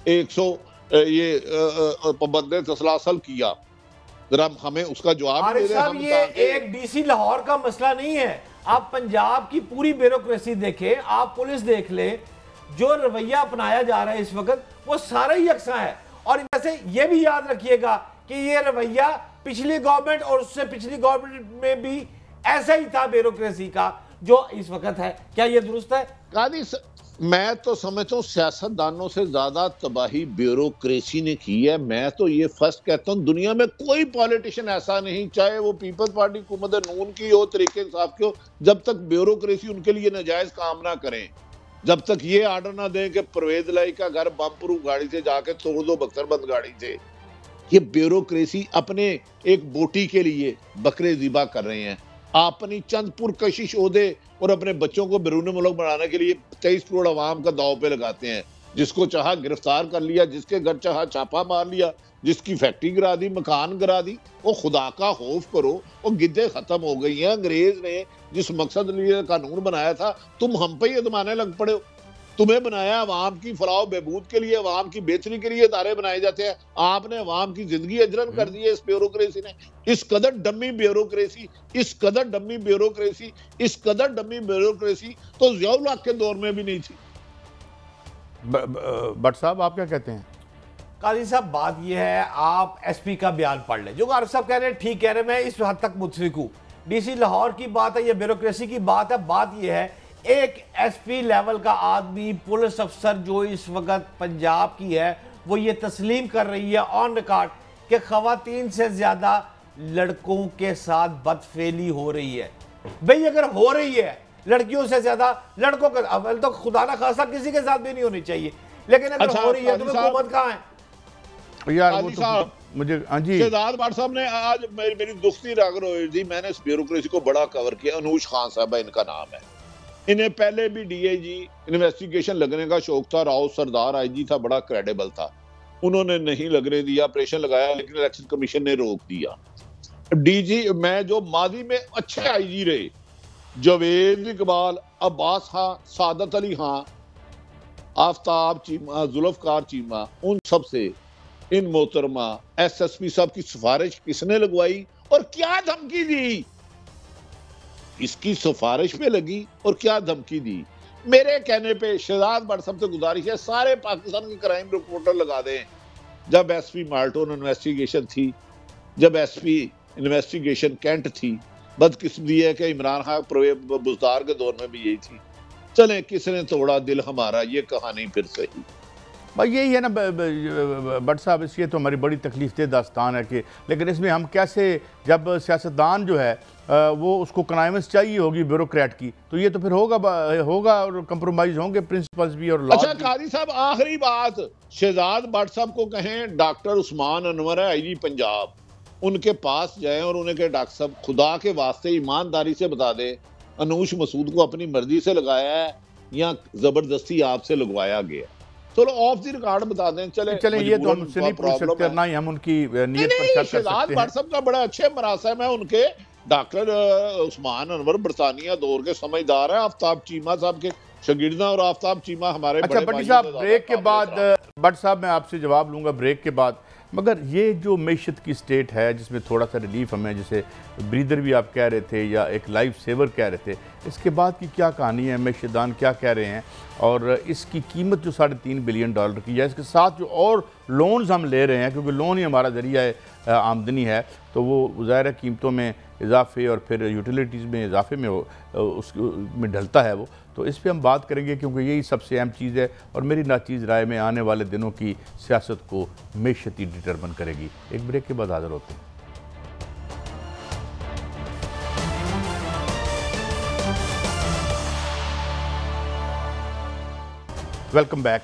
Speaker 2: 100 पाबंदे तसलासल किया, जरा हमें उसका जवाब दे दें।
Speaker 3: ये एक डीसी लाहौर का मसला नहीं है, आप पंजाब की पूरी ब्यूरोक्रेसी देखें, आप पुलिस देख लें, जो रवैया अपनाया जा रहा है इस वक्त वो सारा ही यकसा है। और जैसे ये भी याद रखिएगा कि ये रवैया पिछली गवर्नमेंट और उससे पिछली गवर्नमेंट में भी ऐसा ही था ब्यूरोक्रेसी का जो इस वक्त है। क्या ये दुरुस्त है?
Speaker 2: कादी मैं तो समझता हूँ सियासतदानों से ज्यादा तबाही ब्यूरोक्रेसी ने की है। मैं तो ये फर्स्ट कहता हूँ, दुनिया में कोई पॉलिटिशियन ऐसा नहीं, चाहे वो पीपल्स पार्टी हुकूमत नून की हो, तरीके इंसाफ की हो, जब तक ब्यूरोक्रेसी उनके लिए नाजायज काम ना करें, जब तक ये ऑर्डर ना दें कि परवेज लाई का घर बम प्रूफ गाड़ी से जाके तोड़ दो बख्तरबंद गाड़ी से। ये ब्यूरोक्रेसी अपने एक बोटी के लिए बकरे ज़िबा कर रहे हैं, अपनी चंद पुरकशिश ओहदे और अपने बच्चों को बैरून मुल्क बनाने के लिए 23 करोड़ अवाम का दाव पे लगाते हैं। जिसको चाहा गिरफ्तार कर लिया, जिसके घर चाहा छापा मार लिया, जिसकी फैक्ट्री गिरा दी, मकान गिरा दी। वो खुदा का खौफ करो, वो गिद्दे खत्म हो गई हैं। अंग्रेज ने जिस मकसद लिए कानून बनाया था, तुम हम पे ही अजमाने लग पड़े हो। तुम्हें बनाया अवाम की फलाह बहबूद के लिए, अवाम की बेहतरी के लिए इदारे बनाए जाते हैं। आपने अवाम की जिंदगी अजरन कर दी है इस ब्यूरोक्रेसी ने। इस कदर डमी ब्यूरोक्रेसी, इस कदर डमी ब्यूरोक्रेसी, इस कदर डमी ब्यूरोक्रेसी तो ज़ियाउल हक के दौर में भी नहीं थी।
Speaker 1: भट्ट साहब आप क्या कहते हैं?
Speaker 3: काजी साहब बात यह है, आप एसपी का बयान पढ़ लें। जो आरिफ साहब कह रहे हैं ठीक कह रहे हैं, मैं इस हद तक मुतफिक हूँ। डीसी लाहौर की बात है, ये ब्यूरोक्रेसी की बात है। बात यह है एक एसपी लेवल का आदमी, पुलिस अफसर जो इस वक्त पंजाब की है, वो ये तस्लीम कर रही है ऑन रिकॉर्ड कि खवातीन से ज्यादा लड़कों के साथ बदफेली हो रही है। भाई अगर हो रही है लड़कियों से ज्यादा लड़कों का, अवल तो खुदा ना खासा किसी के साथ भी नहीं होनी चाहिए, लेकिन अगर हो रही है तो हुकूमत कहाँ है
Speaker 1: यार? वो तो मुझे, हाँ जी,
Speaker 2: शहजाद भट्ट साहब ने आज मेरी दुखती रागर हुई थी। मैंने इस ब्यूरोक्रेसी को बड़ा कवर किया। अनूश खान साहब इनका नाम है। इन्हें पहले भी डीआईजी इन्वेस्टिगेशन लगने का शौक था। राव सरदार आईजी था, बड़ा क्रेडिबल था। उन्होंने नहीं लगने दिया, ऑपरेशन लगाया, लेकिन इलेक्शन कमीशन ने रोक दिया। डीजी मैं जो माजी में अच्छे आईजी रहे, जावेद इकबाल, अब्बास खां, सादत अली खां, आफ्ताब चीमा, जुल्फकार चीमा, उन सब से इन मोहतरमा एसएसपी साहब की सिफारिश किसने लगवाई और क्या धमकी दी? इसकी सिफारिश पे लगी और क्या धमकी दी? मेरे कहने पे शहजाद भट्ट साहब से गुजारिश है, सारे पाकिस्तान के क्राइम रिपोर्टर लगा दें। जब एसपी माल्टोन इन्वेस्टिगेशन थी, जब एसपी इन्वेस्टिगेशन कैंट थी, बदकिस्मती है कि इमरान खान बुजदार के दौर में भी यही थी। चलें, किसने तोड़ा दिल हमारा, ये कहानी फिर सही।
Speaker 1: भाई यही है ना भट्ट साहब, इसलिए तो हमारी बड़ी तकलीफ दे दास्तान है कि, लेकिन इसमें हम कैसे, जब सियासतदान जो है वो उसको कनाइमेंस चाहिए होगी ब्यूरोक्रेट की, तो ये तो फिर होगा और कंप्रोमाइज होंगे प्रिंसिपल्स भी और लॉ।
Speaker 2: अच्छा कादी साहब, आखिरी बात शहजाद भट्ट साहब को कहें, डॉक्टर उस्मान अनवर है आईजी पंजाब, उनके पास जाएं और उन्हें कहें डॉक्टर साहब खुदा के वास्ते ईमानदारी से बता दें, अनूश मसूद को अपनी मर्जी से लगाया है या जबरदस्ती आपसे लगवाया गया? चलो ऑफ द रिकॉर्ड बता दें। चले
Speaker 1: ये तो हमसे नहीं पूछ सकते, ना ही हम उनकी नीयत पर शक कर सकते हैं।
Speaker 2: साहब का बड़ा अच्छे मरासम है उनके। डॉक्टर उस्मान अनवर बरतानिया दौर के समझदार है, आफ्ताब चीमा साहब के शागिर्दा, और आफ्ताब चीमा हमारे
Speaker 1: अच्छा भट्टी साहब, ब्रेक के बाद भट्ट साहब मैं आपसे जवाब लूंगा ब्रेक के बाद। मगर ये जो मैशत की स्टेट है जिसमें थोड़ा सा रिलीफ हमें, जैसे ब्रीदर भी आप कह रहे थे या एक लाइफ सेवर कह रहे थे, इसके बाद की क्या कहानी है? मैशदान क्या कह रहे हैं? और इसकी कीमत जो $3.5 बिलियन की है, इसके साथ जो और लोन्स हम ले रहे हैं, क्योंकि लोन ही हमारा ज़रिया आमदनी है, तो वो ज़ाहिर है कीमतों में इजाफे और फिर यूटिलिटीज़ में इजाफे में उसमें ढलता है वो। तो इस पर हम बात करेंगे क्योंकि यही सबसे अहम चीज़ है और मेरी नाचीज़ राय में आने वाले दिनों की सियासत को मैशत ही डिटरमिन करेगी। एक ब्रेक के बाद हाज़िर होते हैं। Welcome back.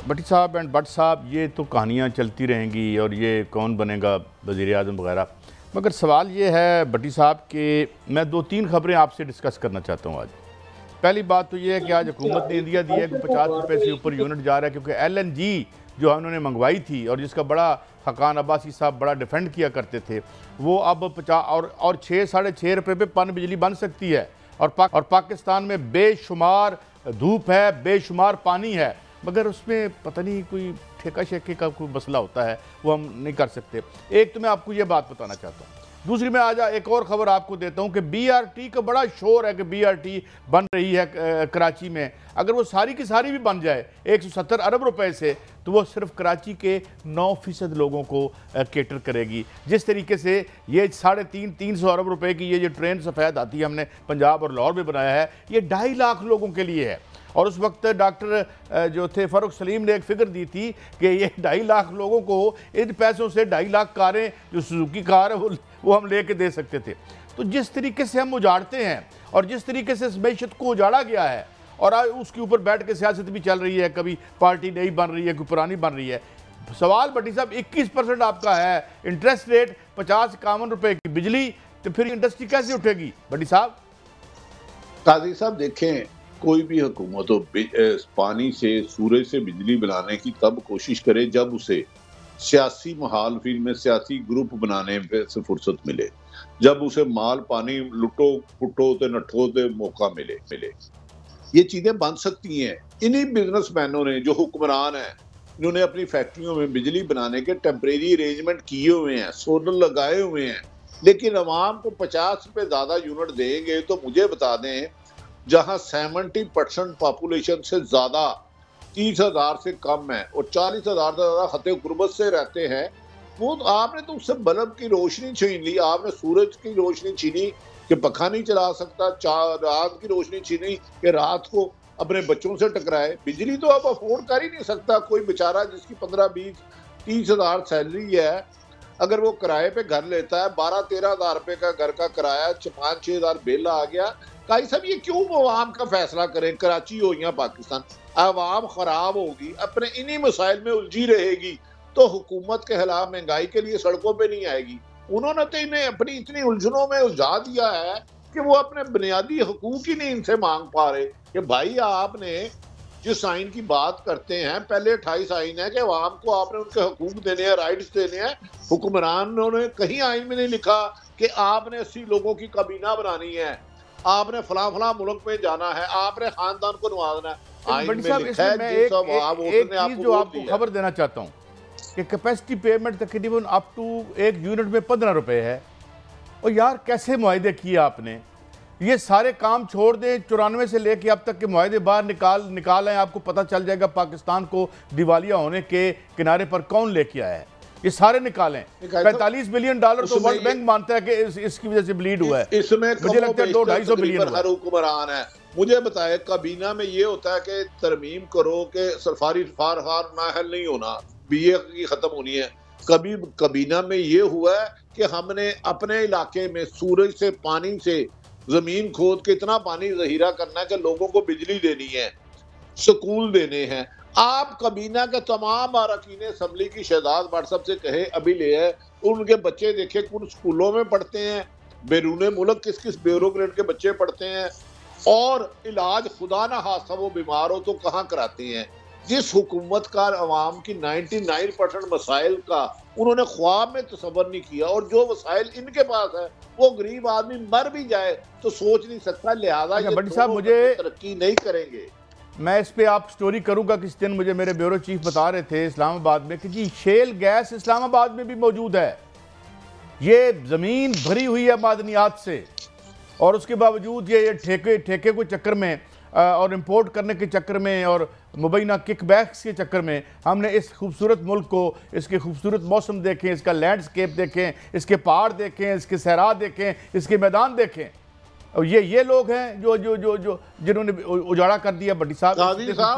Speaker 1: भट्टी साहब एंड भट्ट साहब, ये तो कहानियाँ चलती रहेंगी और ये कौन बनेगा वज़ीर आज़म वगैरह, मगर सवाल ये है भट्टी साहब कि मैं 2-3 खबरें आपसे डिस्कस करना चाहता हूँ आज। पहली बात तो ये है कि आज हुकूमत ने इंदिया दी है कि 50 रुपये से ऊपर यूनिट जा रहा है, क्योंकि LNG जो उन्होंने मंगवाई थी और जिसका बड़ा हकान अब्बासी साहब बड़ा डिफेंड किया करते थे, वो अब 50 और 6-6.5 रुपये पे पन बिजली बन सकती है। और पाकिस्तान में बेशुमार धूप है, बेशुमार पानी है, मगर उसमें पता नहीं कोई ठेका शेके का कोई मसला होता है, वो हम नहीं कर सकते। एक तो मैं आपको ये बात बताना चाहता हूँ, दूसरी मैं आज एक और खबर आपको देता हूं कि बीआरटी का बड़ा शोर है कि बीआरटी बन रही है कराची में। अगर वो सारी की सारी भी बन जाए 170 अरब रुपए से, तो वो सिर्फ कराची के 9% लोगों को केटर करेगी। जिस तरीके से ये 350 अरब रुपए की ये ट्रेन सफ़ेद आती है, हमने पंजाब और लाहौर में बनाया है, ये 2.5 लाख लोगों के लिए है। और उस वक्त डॉक्टर जो थे फ़ारूक सलीम ने एक फिगर दी थी कि ये 2.5 लाख लोगों को इन पैसों से 2.5 लाख कारें, जो सुजुकी कार है वो हम लेके दे सकते थे। तो जिस तरीके से हम उजाड़ते हैं और जिस तरीके से इस मैशत को उजाड़ा गया है, और आज उसके ऊपर बैठ के सियासत भी चल रही है, कभी पार्टी नई बन रही है, कोई पुरानी बन रही है। सवाल भट्टी साहब 21% आपका है इंटरेस्ट रेट, 50-51 रुपए की बिजली, तो फिर इंडस्ट्री कैसे उठेगी भट्टी साहब?
Speaker 2: काजी साहब देखें, कोई भी हुकूमत हो पानी से, सूरज से बिजली बनाने की तब कोशिश करे जब उसे सियासी महालफिल में सियासी ग्रुप बनाने से फुर्सत मिले, जब उसे माल पानी लुटो फुटो ते नठो ते मौका मिले। ये चीजें बन सकती हैं। इन्हीं बिजनेसमैनों ने, जो हुक्मरान हैं, इन्होंने अपनी फैक्ट्रियों में बिजली बनाने के टेम्परेरी अरेंजमेंट किए हुए हैं, सोलर लगाए हुए हैं, लेकिन अवाम को 50 रुपए ज्यादा यूनिट देंगे तो मुझे बता दें, जहां 70% पॉपुलेशन से ज्यादा 30,000 से कम है और 40,000 से ज्यादा खते गुर्बत से रहते हैं, वो तो आपने तो उससे बल्ब की रोशनी छीन ली, आपने सूरज की रोशनी छीनी कि पखा नहीं चला सकता, रात की रोशनी छीनी कि रात को अपने बच्चों से टकराए। बिजली तो आप अफोर्ड कर ही नहीं सकता। कोई बेचारा जिसकी 15-20-30,000 सैलरी है, अगर वो किराए पे घर लेता है, 12-13,000 रुपए का घर का किराया, 5-6 हज़ार बिल आ गया। काई साहब ये क्यों अवाम का फैसला करें? कराची हो या पाकिस्तान, अवाम खराब होगी, अपने इन्हीं मसाइल में उलझी रहेगी, तो हुकूमत के खिलाफ महंगाई के लिए सड़कों पे नहीं आएगी। उन्होंने तो इन्हें अपनी इतनी उलझनों में उलझा दिया है कि वो अपने बुनियादी हकूक ही नहीं इनसे मांग पा रहे कि भाई आपने जिस आइन की बात करते हैं, पहले 28 आइन है कि अवाम को आपने उनके हकूक देने हैं, राइट्स देने हैं। हुक्मरानों ने कहीं आइन में नहीं लिखा कि आपने 80 लोगों की काबीना बनानी है, आपने फला मुल्क में जाना है, आपने खानदान को नवाजना है। आइन में लिखा है।
Speaker 1: मैं एक चीज जो आपको खबर देना चाहता हूँ कि कैपेसिटी पेमेंट तकरीबन अप टू 1 यूनिट में 15 रुपए है। और यार कैसे मुआहदे किए आपने? ये सारे काम छोड़ दें, 94 से लेके अब तक के मुआहदे बाहर निकाल आए, आपको पता चल जाएगा पाकिस्तान को दिवालिया होने के किनारे पर कौन लेके आया है। ये सारे निकालें। 45 बिलियन डॉलर तो वर्ल्ड बैंक मानता है कि इसकी वजह से ब्लीड हुआ है।
Speaker 2: इसमें
Speaker 1: मुझे लगता है 200-250 बिलियन
Speaker 2: हर हुक्मरान है। मुझे बताए, काबीना में ये होता है कि तरमीम करो कि सफारी फारहार नाहल नहीं होना, बीए की खत्म होनी है। कभी काबीना में ये हुआ है कि हमने अपने इलाके में सूरज से, पानी से, जमीन खोद के इतना पानी जहीरा करना है कि लोगों को बिजली देनी है, स्कूल देने हैं। आप काबीना के तमाम अरकान असम्बली की शहजाद व्हाट्सएप से कहे अभी ले है, उनके बच्चे देखे कुछ स्कूलों में पढ़ते हैं, बैरून मुल्क किस किस ब्यूरोक्रेट के बच्चे पढ़ते हैं, और इलाज खुदा ना हादसा वो बीमार हो तो कहाँ कराते हैं। जिस हुकूमत का अवाम की 99% मसाइल का उन्होंने ख्वाब में तसव्वुर नहीं किया, और जो वसाइल इनके पास है वो गरीब आदमी मर भी जाए तो सोच नहीं सकता, लिहाजा
Speaker 1: बड़ी साहब मुझे
Speaker 2: तरक्की नहीं करेंगे।
Speaker 1: मैं इस पे आप स्टोरी करूंगा। किस दिन मुझे मेरे ब्यूरो चीफ बता रहे थे इस्लामाबाद में कि जी शेल गैस इस्लामाबाद में भी मौजूद है। ये ज़मीन भरी हुई है मादनियात से, और उसके बावजूद ये ठेके के चक्कर में और इंपोर्ट करने के चक्कर में और मुबैना किकबैक्स के चक्कर में हमने इस खूबसूरत मुल्क को, इसके खूबसूरत मौसम देखें, इसका लैंडस्केप देखें, इसके पहाड़ देखें, इसके सहरा देखें, इसके मैदान देखें, और ये लोग हैं जो जो जो जो जिन्होंने उजाड़ा कर दिया। बड्डी साहब,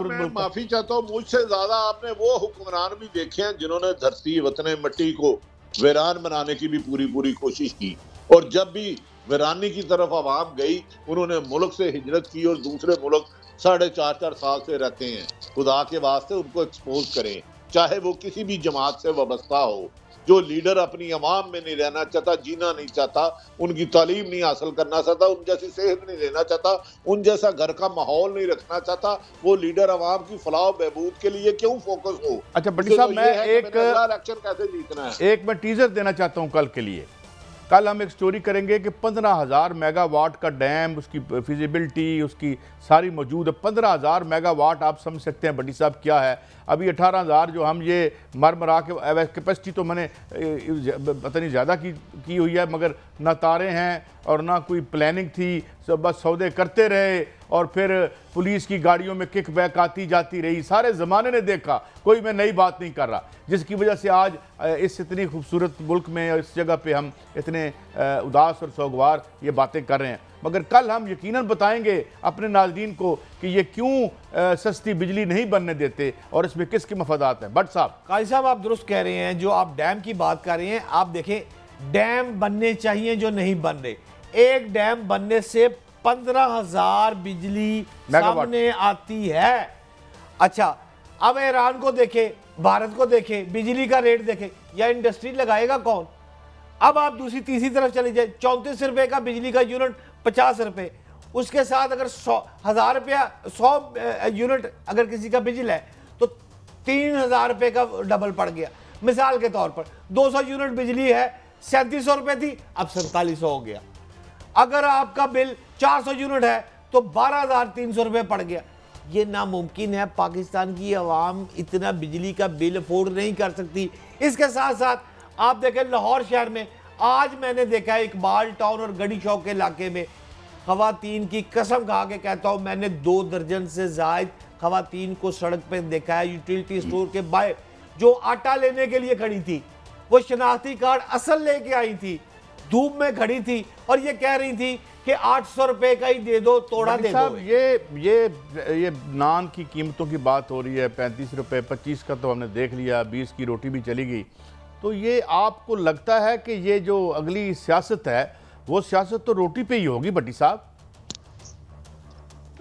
Speaker 2: मैं माफी चाहता हूँ, मुझसे ज्यादा आपने वो हुक्मरान भी देखे हैं जिन्होंने धरती वतन मिट्टी को वीरान बनाने की भी पूरी कोशिश की, और जब भी वीरानी की तरफ आवाम गई उन्होंने मुल्क से हिजरत की, और दूसरे मुल्क 4.5 साल से रहते हैं। खुदा के वास्ते उनको एक्सपोज करें, चाहे वो किसी भी जमात से वाबस्ता हो। जो लीडर अपनी अवाम में नहीं रहना चाहता, जीना नहीं चाहता, उनकी तालीम नहीं हासिल करना चाहता, उन जैसी सेहत नहीं लेना चाहता, उन जैसा घर का माहौल नहीं रखना चाहता, वो लीडर अवाम की फलाह बहबूद के लिए क्यों फोकस हो?
Speaker 1: अच्छा बड्डी साहब, मैं
Speaker 2: इलेक्शन कैसे जीतना है,
Speaker 1: एक मैं टीजर देना चाहता हूँ कल के लिए कल हम एक स्टोरी करेंगे कि 15,000 मेगावाट का डैम, उसकी फिजिबिलिटी, उसकी सारी मौजूद है। 15,000 मेगावाट आप समझ सकते हैं बड्डी साहब क्या है। अभी 18,000 जो हम ये मरा के कैपेसिटी तो मैंने पता नहीं ज़्यादा की हुई है, मगर ना तारे हैं और ना कोई प्लानिंग थी, सब बस सौदे करते रहे और फिर पुलिस की गाड़ियों में किक बैक आती जाती रही। सारे ज़माने ने देखा, कोई मैं नई बात नहीं कर रहा, जिसकी वजह से आज इस इतनी खूबसूरत मुल्क में और इस जगह पे हम इतने उदास और सोगवार ये बातें कर रहे हैं। मगर कल हम यकीनन बताएंगे अपने नाज़रीन को कि ये क्यों सस्ती बिजली नहीं बनने देते और इसमें किसके मफादात हैं। बट साहब,
Speaker 3: काजी साहब आप दुरुस्त कह रहे हैं, जो आप डैम की बात कर रहे हैं, आप देखें डैम बनने चाहिए जो नहीं बन रहे। एक डैम बनने से 15,000 बिजली सामने आती है। अच्छा, अब ईरान को देखे, भारत को देखे, बिजली का रेट देखे, या इंडस्ट्री लगाएगा कौन? अब आप दूसरी तीसरी तरफ चले जाए, 34 रुपए का बिजली का यूनिट 50 रुपए, उसके साथ अगर 1,000 रुपया 100 यूनिट अगर किसी का बिजली है तो 3,000 रुपए का डबल पड़ गया। मिसाल के तौर पर 200 यूनिट बिजली है, 3700 रुपए थी, अब 4700 हो गया। अगर आपका बिल 400 यूनिट है तो 12,300 रुपए पड़ गया। ये नामुमकिन है, पाकिस्तान की आवाम इतना बिजली का बिल अफोर्ड नहीं कर सकती। इसके साथ साथ आप देखें लाहौर शहर में आज मैंने देखा है इकबाल टाउन और गढ़ी चौक के इलाके में खवातीन की कसम खा के कहता हूं, मैंने 2 दर्जन से जायद खवातीन को सड़क पे देखा है, यूटिलिटी स्टोर के बाहर, जो आटा लेने के लिए खड़ी थी, वो शनाख्ती कार्ड असल लेके आई थी, धूप में खड़ी थी और ये कह रही थी कि 800 रुपए का ही दे दो, तोड़ा दे दो।
Speaker 1: ये नान की कीमतों की बात हो रही है, 35 रुपए, 25 का तो हमने देख लिया, 20 की रोटी भी चली गई। तो ये आपको लगता है कि ये जो अगली सियासत है वो सियासत तो रोटी पे ही होगी बट्टी साहब?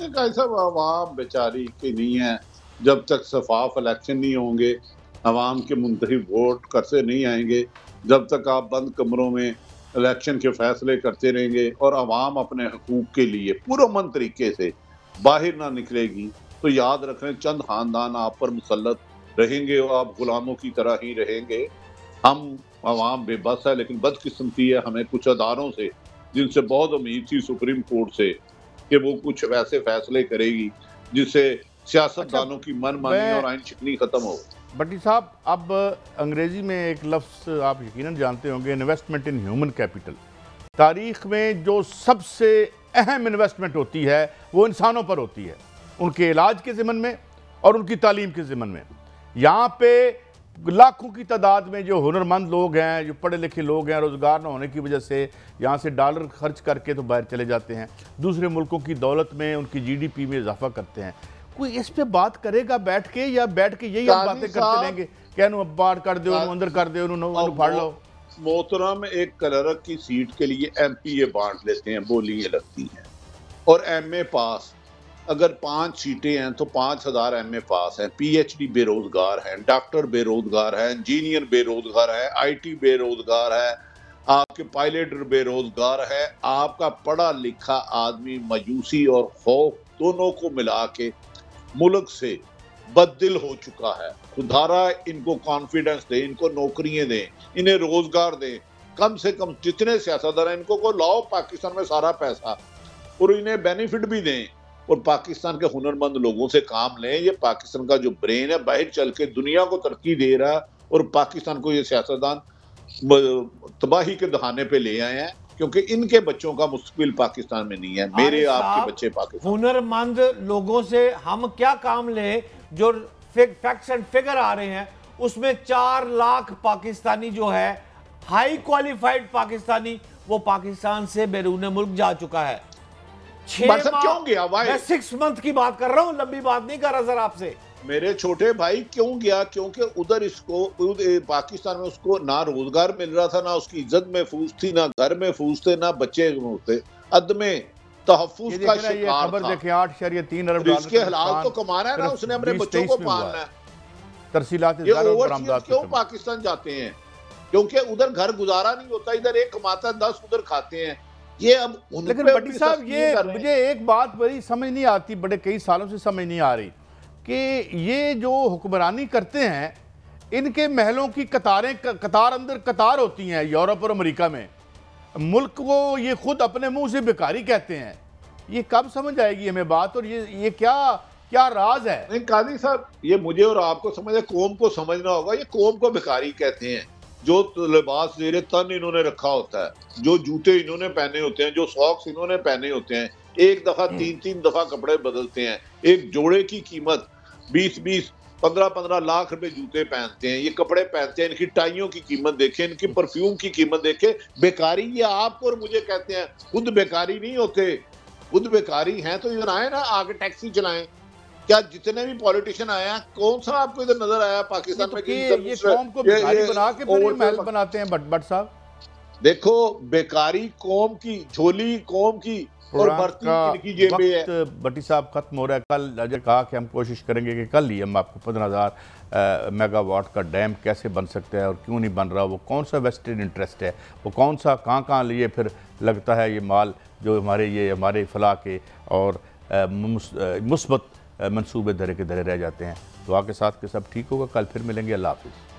Speaker 2: ऐसा आवाम बेचारी की नहीं है, जब तक शफाफ इलेक्शन नहीं होंगे, आवाम के मुंतखब वोट करते नहीं आएंगे, जब तक आप बंद कमरों में इलेक्शन के फैसले करते रहेंगे और आवाम अपने हकूक के लिए पुरअमन तरीके से बाहर ना निकलेगी, तो याद रखें चंद खानदान आप पर मुसल्लत रहेंगे और आप गुलामों की तरह ही रहेंगे। हम आवाम बेबस है, लेकिन बदकिस्मती है हमें कुछ अदारों से, जिनसे बहुत उम्मीद थी सुप्रीम कोर्ट से कि वो कुछ वैसे फैसले करेगी जिससे सियासतदानों की मनमानी और आइन शिकनी खत्म हो।
Speaker 1: बट्टी साहब, अब अंग्रेजी में एक लफ्ज़ आप यकीनन जानते होंगे, इन्वेस्टमेंट इन ह्यूमन कैपिटल। तारीख में जो सबसे अहम इन्वेस्टमेंट होती है वो इंसानों पर होती है, उनके इलाज के ज़िमन में और उनकी तालीम के ज़िमन में। यहाँ पे लाखों की तादाद में जो हुनरमंद लोग हैं, जो पढ़े लिखे लोग हैं, रोज़गार न होने की वजह से यहाँ से डॉलर खर्च करके तो बाहर चले जाते हैं, दूसरे मुल्कों की दौलत में, उनकी GDP में इजाफा करते हैं। कोई इस पे बात करेगा बैठ के, या बैठ के यही हम बातें करते रहेंगे कहनो अब बाहर कर दो, अंदर कर दो, फाड़ लो?
Speaker 2: मोहतरम, एक क्लर्क की सीट के लिए MPA बांट लेते हैं, बोलियां लगती हैं, और MA पास अगर 5 सीटें हैं तो 5,000 MA पास हैं, PhD बेरोजगार हैं, डॉक्टर बेरोजगार हैं, इंजीनियर बेरोजगार है, IT बेरोजगार है, आपके पायलट बेरोजगार है, आपका पढ़ा लिखा आदमी मायूसी और खौफ दोनों को मिला के मुल्क से बददिल हो चुका है। खुदारा इनको कॉन्फिडेंस दें, इनको नौकरियां दें, इन्हें रोजगार दें। कम से कम जितने सियासतदान हैं इनको को लाओ पाकिस्तान में सारा पैसा और इन्हें बेनिफिट भी दें और पाकिस्तान के हुनरमंद लोगों से काम लें। ये पाकिस्तान का जो ब्रेन है बाहर चल के दुनिया को तरक्की दे रहा है और पाकिस्तान को ये सियासतदान तबाही के दहाने पे ले आए हैं, क्योंकि इनके बच्चों का मुस्तकबिल पाकिस्तान में नहीं है। मेरे आपके बच्चे पाकिस्तान।
Speaker 3: हुनरमंद लोगों से हम क्या काम लें? जो फैक्ट्स एंड फिगर आ रहे हैं उसमें 4 लाख पाकिस्तानी जो है हाई क्वालिफाइड पाकिस्तानी, वो पाकिस्तान से बैरून मुल्क जा चुका है। 6 माह
Speaker 2: क्यों गया भाई?
Speaker 3: मैं 6 मंथ की बात कर रहा हूं, लंबी बात नहीं कर रहा सर आपसे।
Speaker 2: मेरे छोटे भाई क्यों गया? क्योंकि उधर इसको पाकिस्तान में उसको ना रोजगार मिल रहा था, ना उसकी इज्जत महफूज थी, ना घर महफूज थे, ना बच्चे थे, अदमे तहफ्फुज का शिकार था।
Speaker 1: देखें 8.3 अरब
Speaker 2: डॉलर इसके हलाल तो कमाना है ना, उसने अपने बच्चों को पालना है।
Speaker 1: तरसीलात
Speaker 2: क्यों पाकिस्तान जाते हैं? क्योंकि उधर घर गुजारा नहीं होता, इधर एक कमाता है 10 उधर खाते हैं। ये अब
Speaker 1: लेकिन बट्टी साहब, ये मुझे एक बात बड़ी समझ नहीं आती, बड़े कई सालों से समझ नहीं आ रही कि ये जो हुक्मरानी करते हैं इनके महलों की कतार अंदर कतार होती हैं यूरोप और अमेरिका में, मुल्क को ये खुद अपने मुंह से बेकारी कहते हैं। ये कब समझ आएगी हमें बात, और ये क्या क्या राज है?
Speaker 2: नहीं काजी साहब, ये मुझे और आपको समझ, कौम को समझना होगा। ये कौम को भिखारी कहते हैं। जो लिबास जेरे तन इन्होंने रखा होता है, जो जूते इन्होंने पहने होते हैं, जो सॉक्स इन्होंने पहने होते हैं, एक दफा 3-3 दफा कपड़े बदलते हैं, एक जोड़े की कीमत 20-20 15-15 लाख रुपए जूते पहनते हैं, ये कपड़े पहनते हैं, इनकी टाइयों की कीमत देखें, इनकी परफ्यूम की कीमत देखें। बेकारी ये आपको और मुझे कहते हैं, खुद बेकारी नहीं होते। खुद बेकारी हैं तो इधर आए ना, आगे टैक्सी चलाएं। क्या जितने भी पॉलिटिशियन आए हैं, कौन सा आपको इधर नजर आया पाकिस्तान में कि
Speaker 1: ये कौम को बेकारी बना के फिर ये महल बनाते हैं भट्ट साहब?
Speaker 2: देखो, बेकारी कौम की, झोली कौम की, और बर्ती इनकी जेबें है।
Speaker 1: भट्टी साहब खत्म हो रहा है। कल अजय कहा कि हम कोशिश करेंगे कि कल ही हम आपको 15,000 मेगावाट का डैम कैसे बन सकता है और क्यों नहीं बन रहा, वो कौन सा वेस्टेड इंटरेस्ट है, वो कौन सा कहाँ लिए फिर लगता है ये माल जो हमारे फलाह के और मुस्बत मंसूबे धरे के धरे रह जाते हैं। दुआ के साथ कि सब ठीक होगा। कल फिर मिलेंगे। अल्लाह हाफिज़।